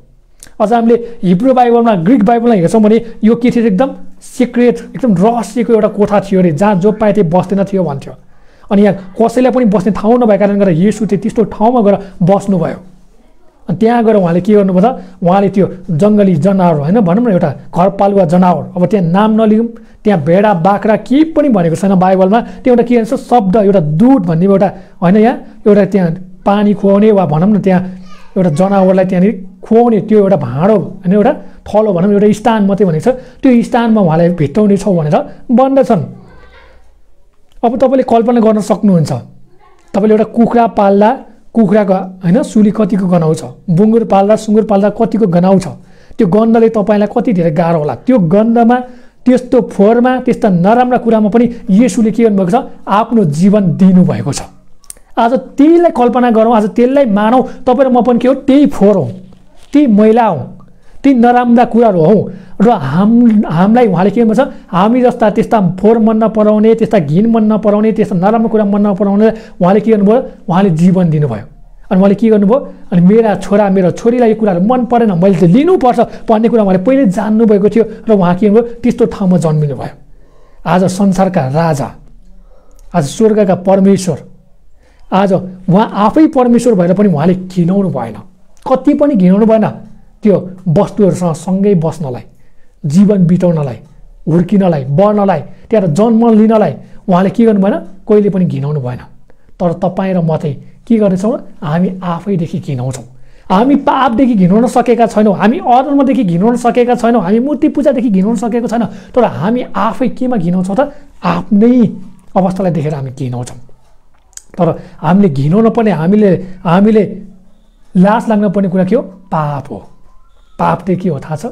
अझ हामीले हिब्रू बाइबलमा ग्रिक बाइबलमा हेर्छौँ भने यो के थियो एकदम सिक्रेट, एकदम रहस्यको एउटा कोठा थियो अरे, जहाँ जो पाए त्यही बस्दैन थियो भन्थ्यो। अनि यहाँ कसैलाई पनि बस्ने ठाउँ नभएको कारणले गर्दा येशू चाहिँ त्यस्तो ठाउँमा गएर बस्नुभयो। अनि त्यहाँ गएर उहाँले के गर्नुपर्छ, उहाँले त्यो जङ्गली जनावर होइन भनौँ न एउटा घरपालुवा जनावर, अब त्यहाँ नाम नलिउँ, त्यहाँ भेडा बाख्रा केही पनि भनेको छैन बाइबलमा। त्यो एउटा के भन्छ शब्द, एउटा दुध भन्ने एउटा होइन, यहाँ एउटा त्यहाँ पानी खुवाउने वा भनौँ न त्यहाँ एउटा जनावरलाई त्यहाँनिर खुवाउने त्यो एउटा भाँडो होइन, एउटा थलो भनौँ एउटा स्थान मात्रै भनेको छ। त्यो स्थानमा उहाँलाई भेटाउने छौँ भनेर भन्दछन्। अब तपाईँले कल्पना गर्न सक्नुहुन्छ, तपाईँले एउटा कुखुरा पाल्दा कुखुराको होइन सुली कतिको गनाउँछ, बुङ्गुर पाल्दा सुँगुर पाल्दा कतिको गनाउँछ, त्यो गन्धले तपाईँलाई कति धेरै गाह्रो होला। त्यो गन्धमा, त्यस्तो फोहोरमा, त्यस्ता नराम्रा कुरामा पनि येशूले के गर्नुभएको छ, आफ्नो जीवन दिनुभएको छ। आज त्यहीलाई कल्पना गरौँ, आज त्यसलाई मानौँ। तपाईँ र म पनि के हो, त्यही फोहोर हौँ, त्यही मैला हौँ, त्यही नराम्रा कुराहरू हौँ। र हामीलाई उहाँले के गर्नुपर्छ, हामी जस्ता त्यस्ता फोहोर मन नपराउने, त्यस्ता घिन मन नपराउने, त्यस्ता नराम्रो कुरा मन नपराउने उहाँले के गर्नुभयो, उहाँले जीवन दिनुभयो। अनि उहाँले के गर्नुभयो, अनि मेरा छोरा मेरो छोरीलाई यो कुराहरू मन परेन, मैले चाहिँ लिनुपर्छ भन्ने कुरा उहाँले पहिले जान्नुभएको थियो र उहाँ के गर्नुभयो, त्यस्तो ठाउँमा जन्मिनु भयो। आज संसारका राजा, आज स्वर्गका परमेश्वर, आज उहाँ आफै परमेश्वर भएर पनि उहाँले घिनाउनु भएन, कति पनि घिनाउनु भएन त्यो वस्तुहरूसँग सँगै बस्नलाई, जीवन बिताउनलाई, हुर्किनलाई, बढ्नलाई, त्यहाँ जन्म लिनलाई उहाँले के गर्नु भएन, कहिले पनि घिनाउनु भएन। तर तपाईँ र म चाहिँ के गर्नेछौँ, हामी आफैदेखि घिनाउँछौँ। हामी पापदेखि घिनाउन सकेका छैनौँ, हामी अधर्मदेखि घिनाउन सकेका छैनौँ, हामी मूर्ति पूजादेखि घिनाउन सकेको छैन। तर हामी आफै केमा घिनाउँछौँ त, आफ्नै अवस्थालाई देखेर हामी घिनाउँछौँ। तर हामीले घिनाउन पर्ने, हामीले लाज लाग्न पर्ने कुरा के हो, पाप हो। पाप चाहिँ के हो थाहा छ,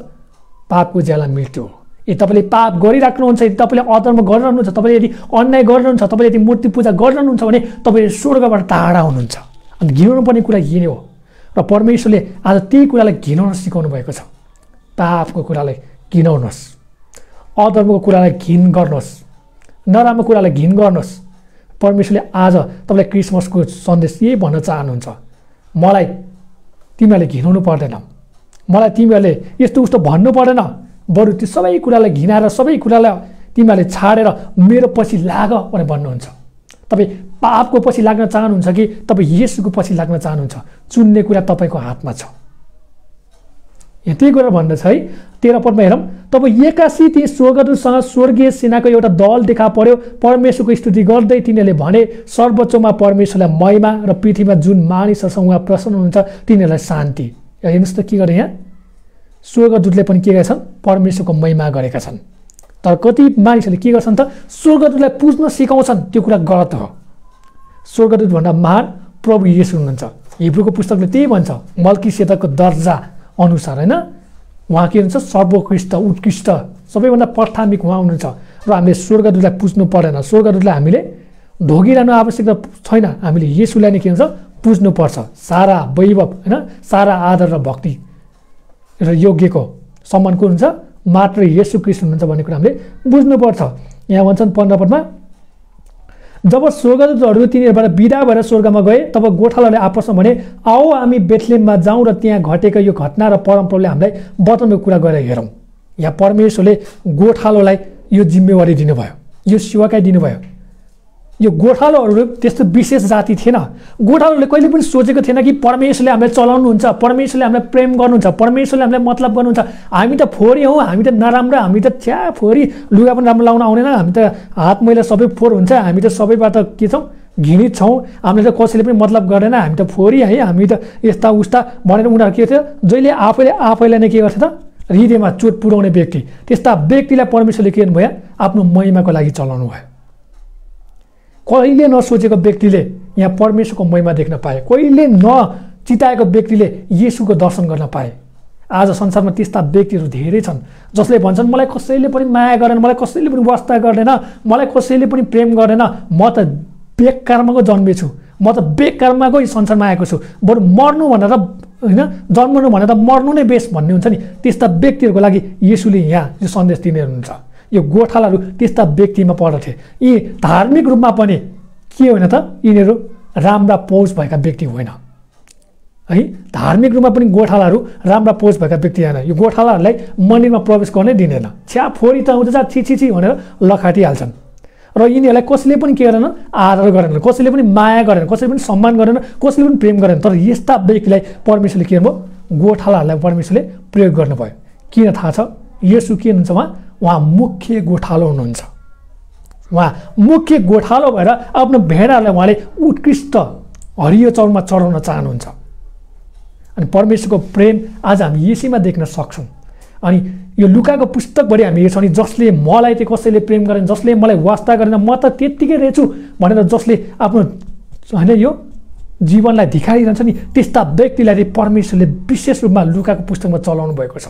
पापको ज्याला मृत्यु हो। यदि तपाईँले पाप गरिराख्नुहुन्छ, यदि तपाईँले अधर्म गरिरहनुहुन्छ, तपाईँले यदि अन्याय गरिरहनुहुन्छ, तपाईँले यदि मूर्ति पूजा गरिरहनुहुन्छ भने तपाईँले स्वर्गबाट टाढा हुनुहुन्छ। अनि घिनाउनु पर्ने कुरा यही हो। र परमेश्वरले आज त्यही कुरालाई घिनाउन सिकाउनु भएको छ। पापको कुरालाई घिनाउनुहोस्, अधर्मको कुरालाई घिन गर्नुहोस्, नराम्रो कुरालाई घिन गर्नुहोस्। परमेश्वरले आज तपाईँलाई क्रिसमसको सन्देश यही भन्न चाहनुहुन्छ, मलाई तिमीहरूले घिनाउनु पर्दैन, मलाई तिमीहरूले यस्तो उस्तो भन्नु पर्दैन, बरु त्यो सबै कुरालाई घिनाएर सबै कुरालाई तिमीहरूले छाडेर मेरो पछि लाग भनेर भन्नुहुन्छ। तपाईँ पापको पछि लाग्न चाहनुहुन्छ कि तपाईँ येशूको पछि लाग्न चाहनुहुन्छ, चुन्ने कुरा तपाईँको हातमा छ। यति कुरा भन्दछ है 13 पदमा हेरौँ, तब एक्कासी ती स्वर्गदूतसँग स्वर्गीय सेनाको एउटा दल देखा पर्यो। परमेश्वरको स्तुति गर्दै तिनीहरूले भने, सर्वोच्चमा परमेश्वरलाई महिमा र पृथ्वीमा जुन मानिसहरूसँग उहाँ प्रसन्न हुनुहुन्छ तिनीहरूलाई शान्ति। हेर्नुहोस् त के गरे यहाँ, स्वर्गदूतले पनि के गरेका छन्, परमेश्वरको महिमा गरेका छन्। तर कति मानिसहरूले के गर्छन् त, स्वर्गदूतलाई पुज्न सिकाउँछन्, त्यो कुरा गलत हो। स्वर्गदूत भन्दा महान प्रभु येशू हुनुहुन्छ। हिब्रूको पुस्तकले त्यही भन्छ, मल्कीसेदकको दर्जा अनुसार होइन, उहाँ के हुनुहुन्छ, सर्वोत्कृष्ट उत्कृष्ट सबैभन्दा प्राथमिक उहाँ हुनुहुन्छ। र हामीले स्वर्गदूतलाई पुज्नु पर्दैन, स्वर्गदूतलाई हामीले ढोगिरहनु आवश्यकता छैन, हामीले येशूलाई नै के हुन्छ पुज्नुपर्छ। सारा वैभव होइन, सारा आदर र भक्ति र योग्यको सम्मान को हुन्छ, मात्र येशू ख्रीष्ट हुनुहुन्छ भन्ने कुरा हामीले बुझ्नुपर्छ। यहाँ भन्छन् 15 पदमा, जब स्वर्गदूतहरू तिनीहरूबाट बिदा भएर स्वर्गमा गए तब गोठालाले आपसमा भने, आओ हामी बेथलेहममा जाउँ र त्यहाँ घटेको यो घटना र परमप्रभुले हामीलाई बताउनुको कुरा गरेर हेरौँ। यहाँ परमेश्वरले गोठालोलाई यो जिम्मेवारी दिनुभयो, यो सेवाकाई दिनुभयो। यो गोठालोहरू त्यस्तो विशेष जाति थिएन। गोठालोहरूले कहिले पनि सोचेको थिएन कि परमेश्वरले हामीलाई चलाउनुहुन्छ, परमेश्वरले हामीलाई प्रेम गर्नुहुन्छ, परमेश्वरले हामीलाई मतलब गर्नुहुन्छ। हामी त फोहोरी हौँ, हामी त नराम्रो, हामी त छ्या फोहोरी, लुगा पनि राम्रो लाउन आउँदैन, हामी त हात मैला सबै फोहोर हुन्छ, हामी त सबैबाट के छौँ घृणित छौँ, हामीले त कसैले पनि मतलब गर्दैन, हामी त फोहोरी है, हामी त यस्ता उस्ता भनेर उनीहरू के थियो, जहिले आफैलाई नै के गर्थे त हृदयमा चोट पुर्याउने व्यक्ति, त्यस्ता व्यक्तिलाई परमेश्वरले के गर्नुभयो आफ्नो महिमाको लागि चलाउनु भयो। कहिले नसोचेको व्यक्तिले यहाँ परमेश्वरको महिमा देख्न पाए, कहिले नचिताएको व्यक्तिले येशूको दर्शन गर्न पाए। आज संसारमा त्यस्ता व्यक्तिहरू धेरै छन् जसले भन्छन् मलाई कसैले पनि माया गरेन, मलाई कसैले पनि वास्ता गर्दैन, मलाई कसैले पनि प्रेम गर्दैन, म त बेकारमा जन्मेछु, म त बेकारमा संसारमा आएको छु, बरु मर्नु भनेर होइन जन्मनु भनेर मर्नु नै बेस भन्ने हुन्छ नि। त्यस्ता व्यक्तिहरूको लागि येशूले यहाँ यो सन्देश दिने हुनुहुन्छ। यो गोठालाहरू त्यस्ता व्यक्तिमा पर्दथे। यी धार्मिक रूपमा पनि के होइन त यिनीहरू राम्रा पौष भएका व्यक्ति होइन है। धार्मिक रूपमा पनि गोठालाहरू राम्रा पौष भएका व्यक्ति होइन। यो गोठालाहरूलाई मन्दिरमा प्रवेश गर्नै दिँदैन। छ्या फोरी त आउँछ छि भनेर लखाटिहाल्छन्। र यिनीहरूलाई कसैले पनि के गरेन, आदर गरेन, कसैले पनि माया गरेन, कसैले पनि सम्मान गरेन, कसैले पनि प्रेम गरेन। तर यस्ता व्यक्तिलाई परमेश्वरले के गर्नुभयो, गोठालाहरूलाई परमेश्वरले प्रयोग गर्नुभयो। किन थाहा छ? येशू के हुनुहुन्छ? उहाँ मुख्य गोठालो हुनुहुन्छ। उहाँ मुख्य गोठालो भएर आफ्नो भेडाहरूलाई उहाँले उत्कृष्ट हरियो चौरमा चढाउन चाहनुहुन्छ। अनि परमेश्वरको प्रेम आज हामी यसैमा देख्न सक्छौँ। अनि यो लुकाको पुस्तकभरि हामी हेर्छौँ नि, जसले मलाई चाहिँ कसैले प्रेम गरेन, जसले मलाई वास्ता गरेन, म त त्यत्तिकै रहेछु भनेर जसले आफ्नो होइन यो जीवनलाई धिखारिरहन्छ नि, त्यस्ता व्यक्तिलाई चाहिँ परमेश्वरले विशेष रूपमा लुकाको पुस्तकमा चलाउनु भएको छ।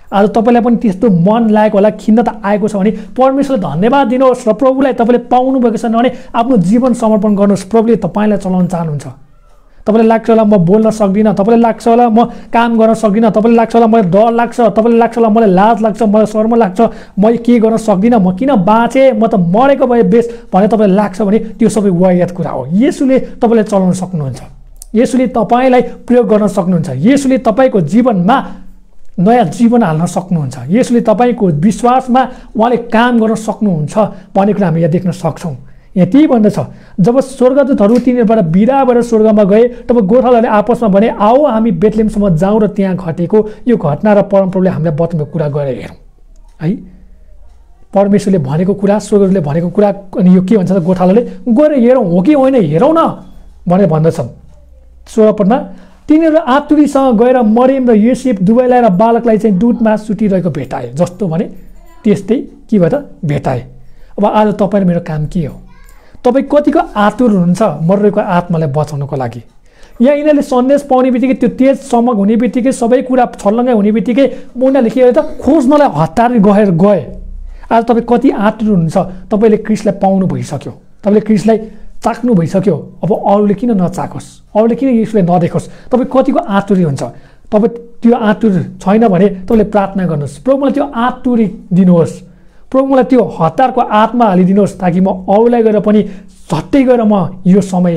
आज तपाईँलाई पनि त्यस्तो मन लागेको होला, खिन्नता आएको छ भने परमेश्वरलाई धन्यवाद दिनुहोस् र प्रभुलाई तपाईँले पाउनुभएको छैन भने आफ्नो जीवन समर्पण गर्नुहोस्। प्रभुले तपाईँलाई चलाउन चाहनुहुन्छ। तपाईँलाई लाग्छ होला म बोल्न सक्दिनँ, तपाईँलाई लाग्छ होला म काम गर्न सक्दिनँ, तपाईँलाई लाग्छ होला मलाई डर लाग्छ, तपाईँलाई लाग्छ होला मलाई लाज लाग्छ, मलाई शर्म लाग्छ, मैले के गर्न सक्दिनँ, म किन बाँचेँ, म त मरेको भए बेस भनेर तपाईँलाई लाग्छ भने त्यो सबै वाहियात कुरा हो। येशूले तपाईँलाई चलाउन सक्नुहुन्छ, येशूले तपाईँलाई प्रयोग गर्न सक्नुहुन्छ, येशूले तपाईँको जीवनमा नयाँ जीवन हाल्न सक्नुहुन्छ, येशूले तपाईँको विश्वासमा उहाँले काम गर्न सक्नुहुन्छ भन्ने कुरा हामी यहाँ देख्न सक्छौँ। यहाँ त्यही भन्दछ, जब स्वर्गदूतहरू तिनीहरूबाट बिदा भएर स्वर्गमा गए तब गोठालाहरूले आपसमा भने आओ हामी बेथलेहमसम्म जाउँ र त्यहाँ घटेको यो घटना र परमप्रभुले हामीलाई बताउनुको कुरा गरेर हेरौँ है। परमेश्वरले भनेको कुरा, स्वर्गदूतले भनेको कुरा, अनि यो के भन्छ त गोठालाले गएर हेरौँ हो कि होइन हेरौँ न भनेर भन्दछन्। 16 पदमा तिनीहरू आतुरीसँग गएर मरियम र योसेफ दुवैलाई र बालकलाई चाहिँ दुधमा सुतिरहेको भेटाए, जस्तो भने त्यस्तै के भयो त भेटाए। अब आज तपाईँ र मेरो काम के हो? तपाईँ कतिको आतुर हुनुहुन्छ मरेको आत्मालाई बचाउनको लागि? यहाँ यिनीहरूले सन्देश पाउने बित्तिकै त्यो तेज चमक हुने बित्तिकै सबै कुरा छल्लङ्गै हुने बित्तिकै उनीहरूले के त खोज्नलाई हतार गए। आज तपाईँ कति आतुर हुनुहुन्छ? तपाईँले क्रिस्टलाई पाउनु भइसक्यो, तपाईँले क्रिस्टलाई चाख्नु भइसक्यो, अब अरूले किन नचाखोस्, अरूले किन यसलाई नदेखोस्? तपाईँ कतिको आतुरी हुन्छ? तपाईँ त्यो आतुर छैन भने तपाईँले प्रार्थना गर्नुहोस्, प्रभु मलाई त्यो आतुरी दिनुहोस्, प्रभु मलाई त्यो हतारको आत्मा हालिदिनुहोस्, ताकि म अरूलाई गएर पनि झट्टै गएर म यो समय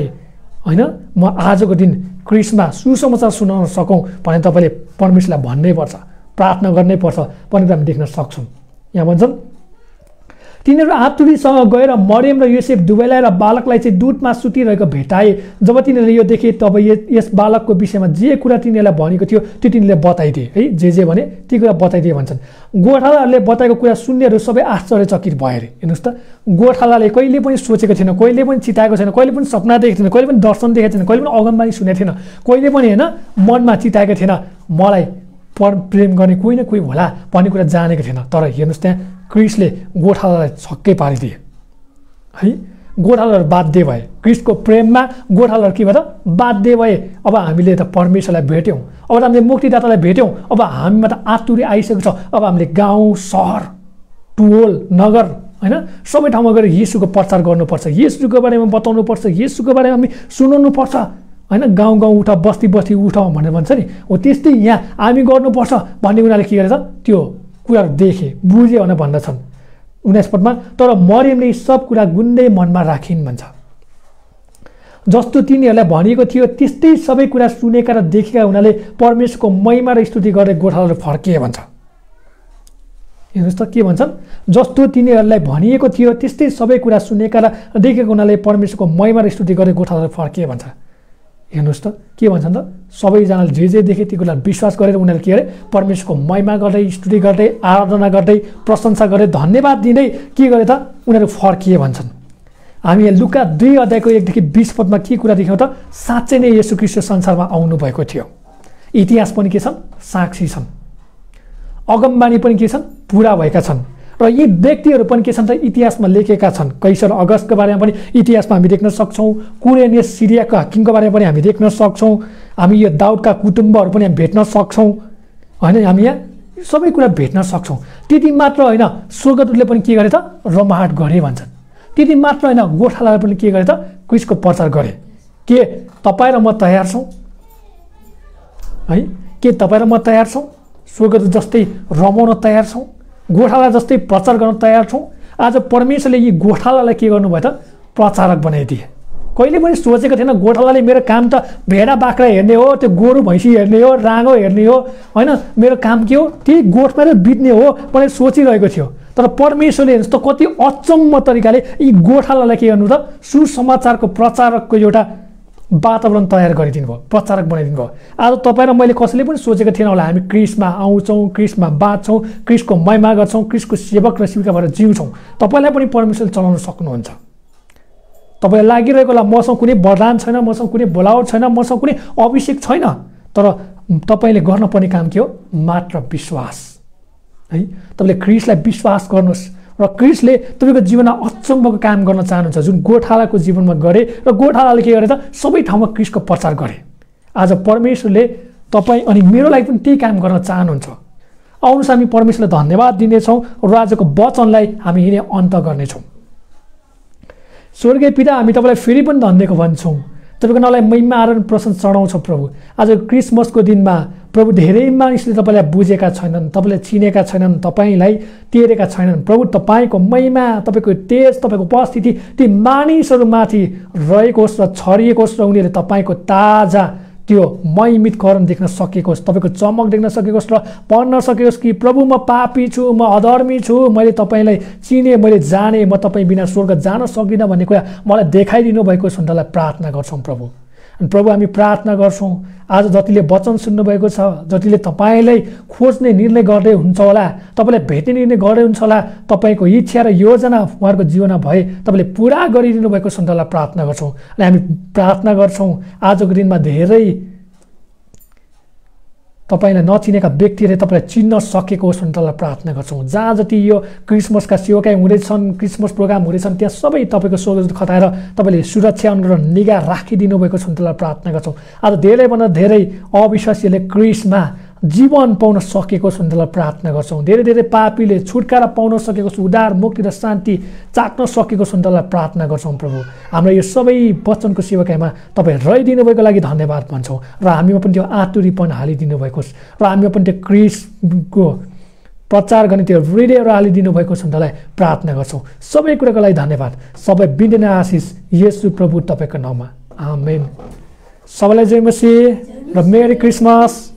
होइन म आजको दिन क्रिस्टमा सुसमाचार सुनाउन सकौँ भने तपाईँले परमेश्वरलाई भन्नै पर्छ, प्रार्थना गर्नै पर्छ भन्ने कुरा हामी देख्न सक्छौँ। यहाँ भन्छन् तिनीहरू आतुरीसँग गएर मरियम र योसेफ दुवैलाई र बालकलाई चाहिँ दुधमा सुतिरहेको भेटाए। जब तिनीहरूले यो देखे तब यस बालकको विषयमा जे कुरा तिनीहरूलाई भनेको थियो त्यो तिनीहरूले बताइदिए है, जे भने ती कुरा बताइदिए भन्छन्। गोठालाहरूले बताएको कुरा सुन्नेहरू सबै आश्चर्यचकित भए अरे। हेर्नुहोस् त, गोठालाले कहिले पनि सोचेको थिएन, कहिले पनि चिताएको छैन, कहिले पनि सपना देखेको थिएन, कहिले पनि दर्शन देखेको थिएन, कहिले पनि अगमबानी सुनेको थिएन, कहिले पनि होइन मनमा चिताएको थिएन मलाई प्रेम गर्ने कोही न कोही होला भन्ने कुरा जानेको थिएन। तर हेर्नुहोस् त्यहाँ क्रिस्टले गोठालालाई छक्कै पारिदिए है। गोठालाहरू बाध्य भए, क्रिस्टको प्रेममा गोठालाहरू के भयो त बाध्य भए। अब हामीले त परमेश्वरलाई भेट्यौँ, अब हामीले मुक्तिदातालाई भेट्यौँ, अब हामीमा त आतुरी आइसकेको छ। अब हामीले गाउँ सहर टोल नगर होइन सबै ठाउँमा गएर येशूको प्रचार गर्नुपर्छ, येशूको बारेमा बताउनुपर्छ, येशूको बारेमा हामी सुनाउनुपर्छ होइन। गाउँ गाउँ उठ, बस्ती बस्ती उठ भनेर भन्छ नि, हो त्यस्तै यहाँ हामी गर्नुपर्छ भन्ने उनीहरूले के गरेछ त्यो कुराहरू देखे बुझे भनेर भन्दछन् 19 पदमा। तर मरियमले सब कुरा गुन्दै मनमा राखिन् भन्छ। जस्तो तिनीहरूलाई भनिएको थियो त्यस्तै सबै कुरा सुनेका र देखेका हुनाले परमेश्वरको महिमा र स्तुति गरेर गोठालाहरू फर्किए भन्छ। हेर्नुहोस् त के भन्छन्, जस्तो तिनीहरूलाई भनिएको थियो त्यस्तै सबै कुरा सुनेका र देखेको हुनाले परमेश्वरको महिमा र स्तुति गरे गोठालालाई फर्किए भन्छ। हेर्नुहोस् त के भन्छन् त, सबैजनाले जे देखे त्यो कुरालाई विश्वास गरेर उनीहरूले के अरे परमेश्वरको महिमा गर्दै स्तुति गर्दै आराधना गर्दै प्रशंसा गर्दै धन्यवाद दिँदै के गरे त उनीहरू फर्किए भन्छन्। हामी यहाँ लुका 2 अध्यायको 1 देखि 20 पदमा के कुरा देख्यौँ त, साँच्चै नै येशू ख्रीष्ट संसारमा आउनु भएको थियो। इतिहास पनि के छन्, साक्षी छन्, अगमबानी पनि के छन्, पुरा भएका छन् र यी व्यक्तिहरू पनि के छन् त इतिहासमा लेखेका छन्। कैसर अगस्तको बारेमा पनि इतिहासमा हामी देख्न सक्छौँ, कुरेनियस सिरियाको हाकिमको बारेमा पनि हामी देख्न सक्छौँ, हामी यो दाउदका कुटुम्बहरू पनि हामी भेट्न सक्छौँ होइन, हामी यहाँ सबै कुरा भेट्न सक्छौँ। त्यति मात्र होइन, स्वर्गदूतले पनि के गरे त रमाहट गरे भन्छन्। त्यति मात्र होइन, गोठालाले पनि के गरे त क्रिस्टको प्रचार गरे। के तपाईँ र म तयार छौँ है? के तपाईँ र म तयार छौँ? स्वर्गदूत जस्तै रमाउन तयार छौँ? गोठाला जस्तै प्रचार गर्न तयार छौँ? आज परमेश्वरले यी गोठालालाई के गर्नुभयो त प्रचारक बनाइदिए। कहिले पनि सोचेको थिएन गोठालाले मेरो काम त भेडा बाख्रा हेर्ने हो, त्यो गोरु भैँसी हेर्ने हो, राँगो हेर्ने हो होइन, मेरो काम के हो त्यही गोठमा बित्ने हो भनेर सोचिरहेको थियो। तर परमेश्वरले हेर्नुहोस् त कति अचम्म तरिकाले यी गोठालालाई के गर्नु त सुसमाचारको प्रचारकको एउटा वातावरण तयार गरिदिनु भयो, प्रचारक बनाइदिनु भयो। आज तपाईँ र मैले कसैले पनि सोचेको थिएन होला हामी क्रिस्टमा आउँछौँ, क्रिस्टमा बाँच्छौँ, क्रिस्टको महिमा गर्छौँ, क्रिस्टको सेवक र सेविका भएर जिउँछौँ। तपाईँलाई पनि परमेश्वरले चलाउन सक्नुहुन्छ। तपाईँलाई लागिरहेको होला मसँग कुनै वरदान छैन, मसँग कुनै बोलावट छैन, मसँग कुनै अभिषेक छैन, तर तपाईँले गर्नुपर्ने काम के हो, मात्र विश्वास है। तपाईँले क्रिस्टलाई विश्वास गर्नुहोस् र क्रिस्टले तपाईँको जीवनमा अचम्मको काम गर्न चाहनुहुन्छ, जुन गोठालाको जीवनमा गरे र गोठालाले के गरे त सबै ठाउँमा क्रिस्टको प्रचार गरे। आज परमेश्वरले तपाईँ अनि मेरो लागि पनि त्यही काम गर्न चाहनुहुन्छ। आउनुहोस् हामी परमेश्वरलाई धन्यवाद दिनेछौँ र आजको वचनलाई हामी यिनै अन्त गर्नेछौँ। स्वर्गीय पिता, हामी तपाईँलाई फेरि पनि धन्यवाद भन्छौँ, तपाईँको नामलाई महिमा आराधना प्रशंसा चढाउँछौँ प्रभु। आज क्रिसमसको दिनमा प्रभु धेरै मानिसले तपाईँलाई बुझेका छैनन्, तपाईँलाई चिनेका छैनन्, तपाईँलाई तेरेका छैनन् प्रभु। तपाईँको महिमा, तपाईँको तेज, तपाईँको उपस्थिति ती मानिसहरूमाथि रहेको होस् र छरिएको होस् र उनीहरूले तपाईँको ताजा त्यो महिमितकरण देख्न सकेको होस्, तपाईँको चमक देख्न सकेको होस् र पढ्न सकेको होस् कि प्रभु म पापी छु, म अधर्मी छु, मैले तपाईँलाई चिने, मैले जाने, म तपाईँ बिना स्वर्ग जान सक्दिनँ भन्ने कुरा मलाई देखाइदिनु भएको सुन्तलाई प्रार्थना गर्छौँ प्रभु। अनि प्रभु हामी प्रार्थना गर्छौँ आज जतिले वचन सुन्नुभएको छ, जतिले तपाईँलाई खोज्ने निर्णय गर्दै हुन्छ होला, तपाईँलाई भेट्ने निर्णय गर्दै हुन्छ होला, तपाईँको इच्छा र योजना उहाँहरूको जीवनमा भए तपाईँले पुरा गरिदिनु भएको सुन्तलाई प्रार्थना गर्छौँ। अनि हामी प्रार्थना गर्छौँ आजको दिनमा धेरै तपाईँलाई नचिनेका व्यक्तिहरूले तपाईँलाई चिन्न सकेको होस् भनेर तपाईँलाई प्रार्थना गर्छौँ। जहाँ जति यो क्रिसमसका सेवाकाई हुँदैछन्, क्रिसमस प्रोग्राम हुँदैछन्, त्यहाँ सबै तपाईँको स्वर्गदूत खटाएर तपाईँले सुरक्षा अनुग्रह निगाह राखिदिनु भएको छ तपाईँलाई प्रार्थना गर्छौँ। आज धेरैभन्दा धेरै अविश्वासीहरूले क्रिसमा जीवन पाउन सकेको छ भनेर प्रार्थना गर्छौँ। धेरै धेरै पापीले छुटकारा पाउन सकेको छ, उद्धार मुक्ति र शान्ति चाख्न सकेको छ भनेर प्रार्थना गर्छौँ प्रभु। हाम्रो यो सबै वचनको सेवाकाईमा तपाईँ रहिदिनु भएको लागि धन्यवाद भन्छौँ र हामीमा पनि त्यो आतुरीपन हालिदिनु भएको छ र हामीमा पनि त्यो क्रिसको प्रचार गर्ने त्यो हृदयहरू हालिदिनु भएको छ भनेर प्रार्थना गर्छौँ। सबै कुराको लागि धन्यवाद, सबै बिन्दैन आशिष येशू प्रभु तपाईँको नाममा, आमेन। सबैलाई जय मसीह र मेरी क्रिसमस।